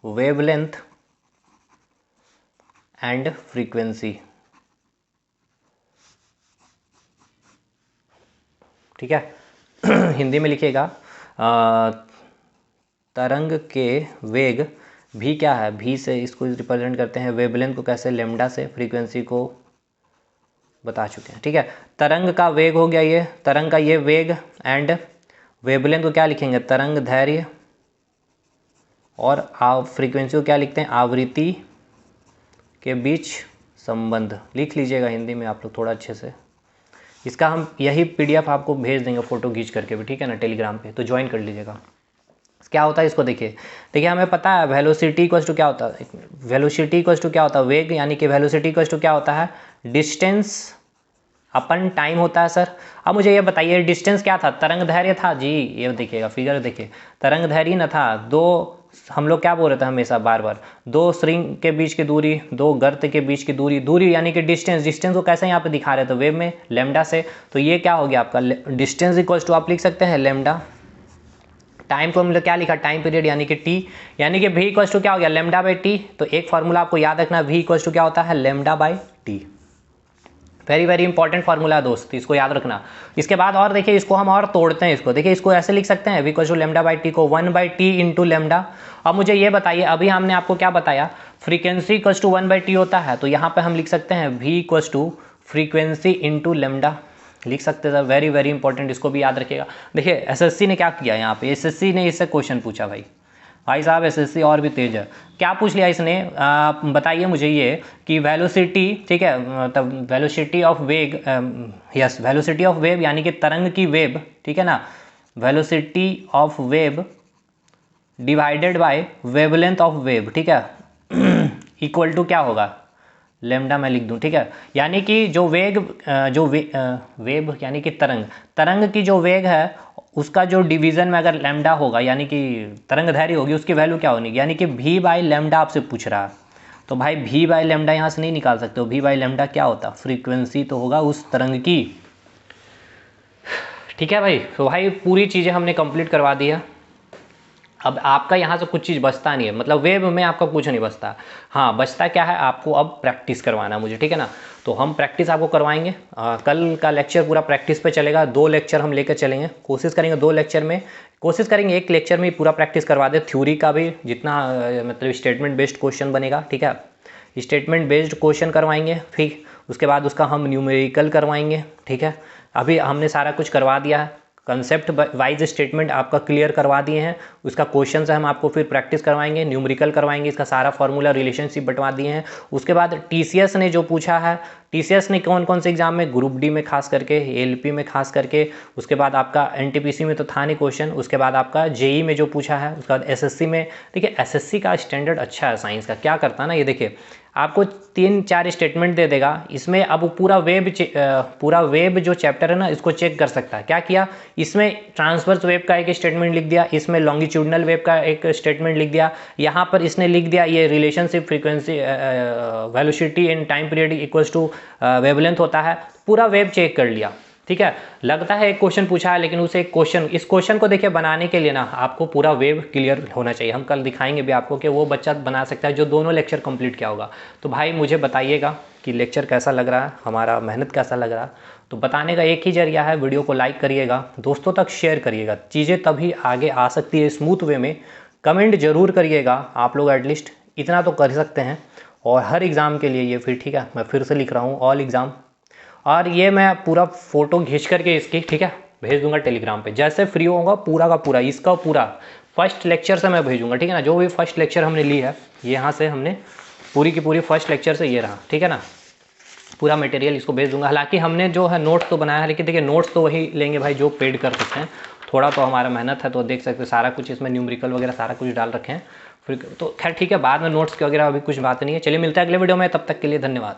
wavelength and frequency. ठीक है हिंदी में लिखिएगा तरंग के वेग, भी क्या है, भी से इसको रिप्रेजेंट करते हैं, वेवलेंथ को कैसे, लैम्डा से, फ्रीक्वेंसी को बता चुके हैं। ठीक है, तरंग का वेग हो गया ये, तरंग का ये वेग, एंड वेवलेंथ को क्या लिखेंगे, तरंग दैर्घ्य, और फ्रीक्वेंसी को क्या लिखते हैं, आवृत्ति के बीच संबंध। लिख लीजिएगा हिंदी में आप लोग थोड़ा अच्छे से। इसका हम यही PDF आपको भेज देंगे फोटो खींच करके भी, ठीक है ना, टेलीग्राम पे, तो ज्वाइन कर लीजिएगा। क्या होता है इसको देखिए हमें पता है वेलोसिटी इक्वल्स टू क्या होता है, वेलोसिटी इक्वल्स टू क्या होता है, वेग, यानी कि वेलोसिटी इक्वल्स टू क्या होता है, डिस्टेंस अपन टाइम होता है सर। अब मुझे ये बताइए डिस्टेंस क्या था, तरंग दैर्घ्य था जी, ये देखिएगा फिगर देखिए, तरंग दैर्घ्य न था, दो, हम लोग क्या बोल रहे थे हमेशा बार बार, दो स्ट्रिंग के बीच की दूरी, दो गर्त के बीच की दूरी, दूरी यानी कि डिस्टेंस, डिस्टेंस को कैसे यहाँ पे दिखा रहे थे, वेव में लैम्डा से, तो ये क्या हो गया आपका डिस्टेंस इक्वल्स टू, आप लिख सकते हैं लैम्डा। टाइम को हमने क्या लिखा, टाइम पीरियड यानी कि टी, यानी कि v इक्वल्स टू क्या हो गया, लैम्डा बाई टी। तो एक फार्मूला आपको याद रखना, v इक्वल्स टू क्या होता है, lambda by T. Very very important formula है दोस्त, इसको याद रखना। इसके बाद और देखिए इसको हम और तोड़ते हैं, इसको देखिए, इसको ऐसे लिख सकते हैं v equals to lambda by T को 1/t इंटू लैम्डा। अब मुझे ये बताइए, अभी हमने आपको क्या बताया, फ्रीक्वेंसी इक्वल्स टू 1/t होता है, तो यहाँ पे हम लिख सकते हैं v equals to frequency into lambda, लिख सकते हैं। वेरी वेरी इंपॉर्टेंट, इसको भी याद रखिएगा। देखिए एसएससी ने क्या किया, यहाँ पे एसएससी ने इससे क्वेश्चन पूछा भाई साहब, एसएससी और भी तेज है। क्या पूछ लिया इसने, बताइए मुझे ये कि वेलोसिटी, ठीक है, तब वेलोसिटी ऑफ वेग, यस, वेलोसिटी ऑफ वेव यानी कि तरंग की वेव, ठीक है ना, velocity of wave divided by wavelength of wave, ठीक है, इक्वल टू क्या होगा, लैम्डा मैं लिख दूं, ठीक है, यानी कि जो वेग, वेव यानी कि तरंग की जो वेग है उसका जो डिवीजन में अगर लैम्डा होगा, यानी कि तरंग दैर्घ्य होगी, उसकी वैल्यू क्या होगी, यानी कि v बाई लैम्डा आपसे पूछ रहा है, तो भाई v बाई लैम्डा यहाँ से नहीं निकाल सकते हो, v बाई लैम्डा क्या होता, फ्रीक्वेंसी तो होगा उस तरंग की। ठीक है भाई, तो भाई पूरी चीज़ें हमने कंप्लीट करवा दी है। अब आपका यहाँ से कुछ चीज़ बचता नहीं है, मतलब वेब में आपका कुछ नहीं बचता। हाँ, बचता क्या है, आपको अब प्रैक्टिस करवाना मुझे, ठीक है ना, तो हम प्रैक्टिस आपको करवाएंगे। कल का लेक्चर पूरा प्रैक्टिस पे चलेगा, 2 लेक्चर हम लेकर चलेंगे, कोशिश करेंगे 2 लेक्चर में, कोशिश करेंगे 1 लेक्चर में पूरा प्रैक्टिस करवा दे, थ्योरी का भी जितना, मतलब स्टेटमेंट बेस्ड क्वेश्चन बनेगा, ठीक है, स्टेटमेंट बेस्ड क्वेश्चन करवाएंगे, फिर उसके बाद उसका हम न्यूमेरिकल करवाएंगे, ठीक है। अभी हमने सारा कुछ करवा दिया है, कंसेप्ट वाइज स्टेटमेंट आपका क्लियर करवा दिए हैं, उसका क्वेश्चन से हम आपको फिर प्रैक्टिस करवाएंगे, न्यूमेरिकल करवाएंगे, इसका सारा फॉर्मूला रिलेशनशिप बंटवा दिए हैं। उसके बाद टीसीएस ने जो पूछा है, टीसीएस ने कौन कौन से एग्जाम में, ग्रुप डी में खास करके, एलपी में खास करके, उसके बाद आपका एनटीपीसी में तो था नहीं क्वेश्चन, उसके बाद आपका जेई में जो पूछा है, उसके बाद एसएससी में। देखिए एसएससी का स्टैंडर्ड अच्छा है साइंस का, क्या करता है ना, ये देखिए आपको 3-4 स्टेटमेंट दे देगा, इसमें अब पूरा वेब जो चैप्टर है ना, इसको चेक कर सकता है। क्या किया, इसमें ट्रांसवर्स वेब का एक स्टेटमेंट लिख दिया, इसमें लॉन्गिट्यूडनल वेब का एक स्टेटमेंट लिख दिया, यहाँ पर इसने लिख दिया ये relationship frequency velocity in time period equals to wavelength होता है, पूरा वेब चेक कर लिया। ठीक है, लगता है एक क्वेश्चन पूछा है, लेकिन उसे इस क्वेश्चन को देखिए बनाने के लिए ना आपको पूरा वेव क्लियर होना चाहिए। हम कल दिखाएंगे भी आपको कि वो बच्चा बना सकता है जो दोनों लेक्चर कंप्लीट किया होगा। तो भाई मुझे बताइएगा कि लेक्चर कैसा लग रहा है, हमारा मेहनत कैसा लग रहा है। तो बताने का एक ही जरिया है, वीडियो को लाइक करिएगा, दोस्तों तक शेयर करिएगा, चीज़ें तभी आगे आ सकती है स्मूथ वे में। कमेंट जरूर करिएगा, आप लोग एटलीस्ट इतना तो कर सकते हैं। और हर एग्ज़ाम के लिए ये फिर, ठीक है, मैं फिर से लिख रहा हूँ, ऑल एग्ज़ाम और ये मैं पूरा फोटो खींच करके इसकी, ठीक है, भेज दूंगा टेलीग्राम पे। जैसे फ्री होगा पूरा का पूरा इसका पूरा फर्स्ट लेक्चर से मैं भेजूंगा, ठीक है ना। जो भी फर्स्ट लेक्चर हमने ली है, यहाँ से हमने पूरी की पूरी फर्स्ट लेक्चर से ये रहा, ठीक है ना, पूरा मटेरियल इसको भेज दूंगा। हालांकि हमने जो है नोट्स तो बनाया है, लेकिन देखिए नोट्स तो वही लेंगे भाई जो पेड कर सकते हैं। थोड़ा तो हमारा मेहनत है, तो देख सकते हैं सारा कुछ इसमें न्यूमेरिकल वगैरह सारा कुछ डाल रखे हैं। फिर तो खैर ठीक है, बाद में नोट्स के वगैरह अभी कुछ बात नहीं है। चलिए मिलता है अगले वीडियो में, तब तक के लिए धन्यवाद।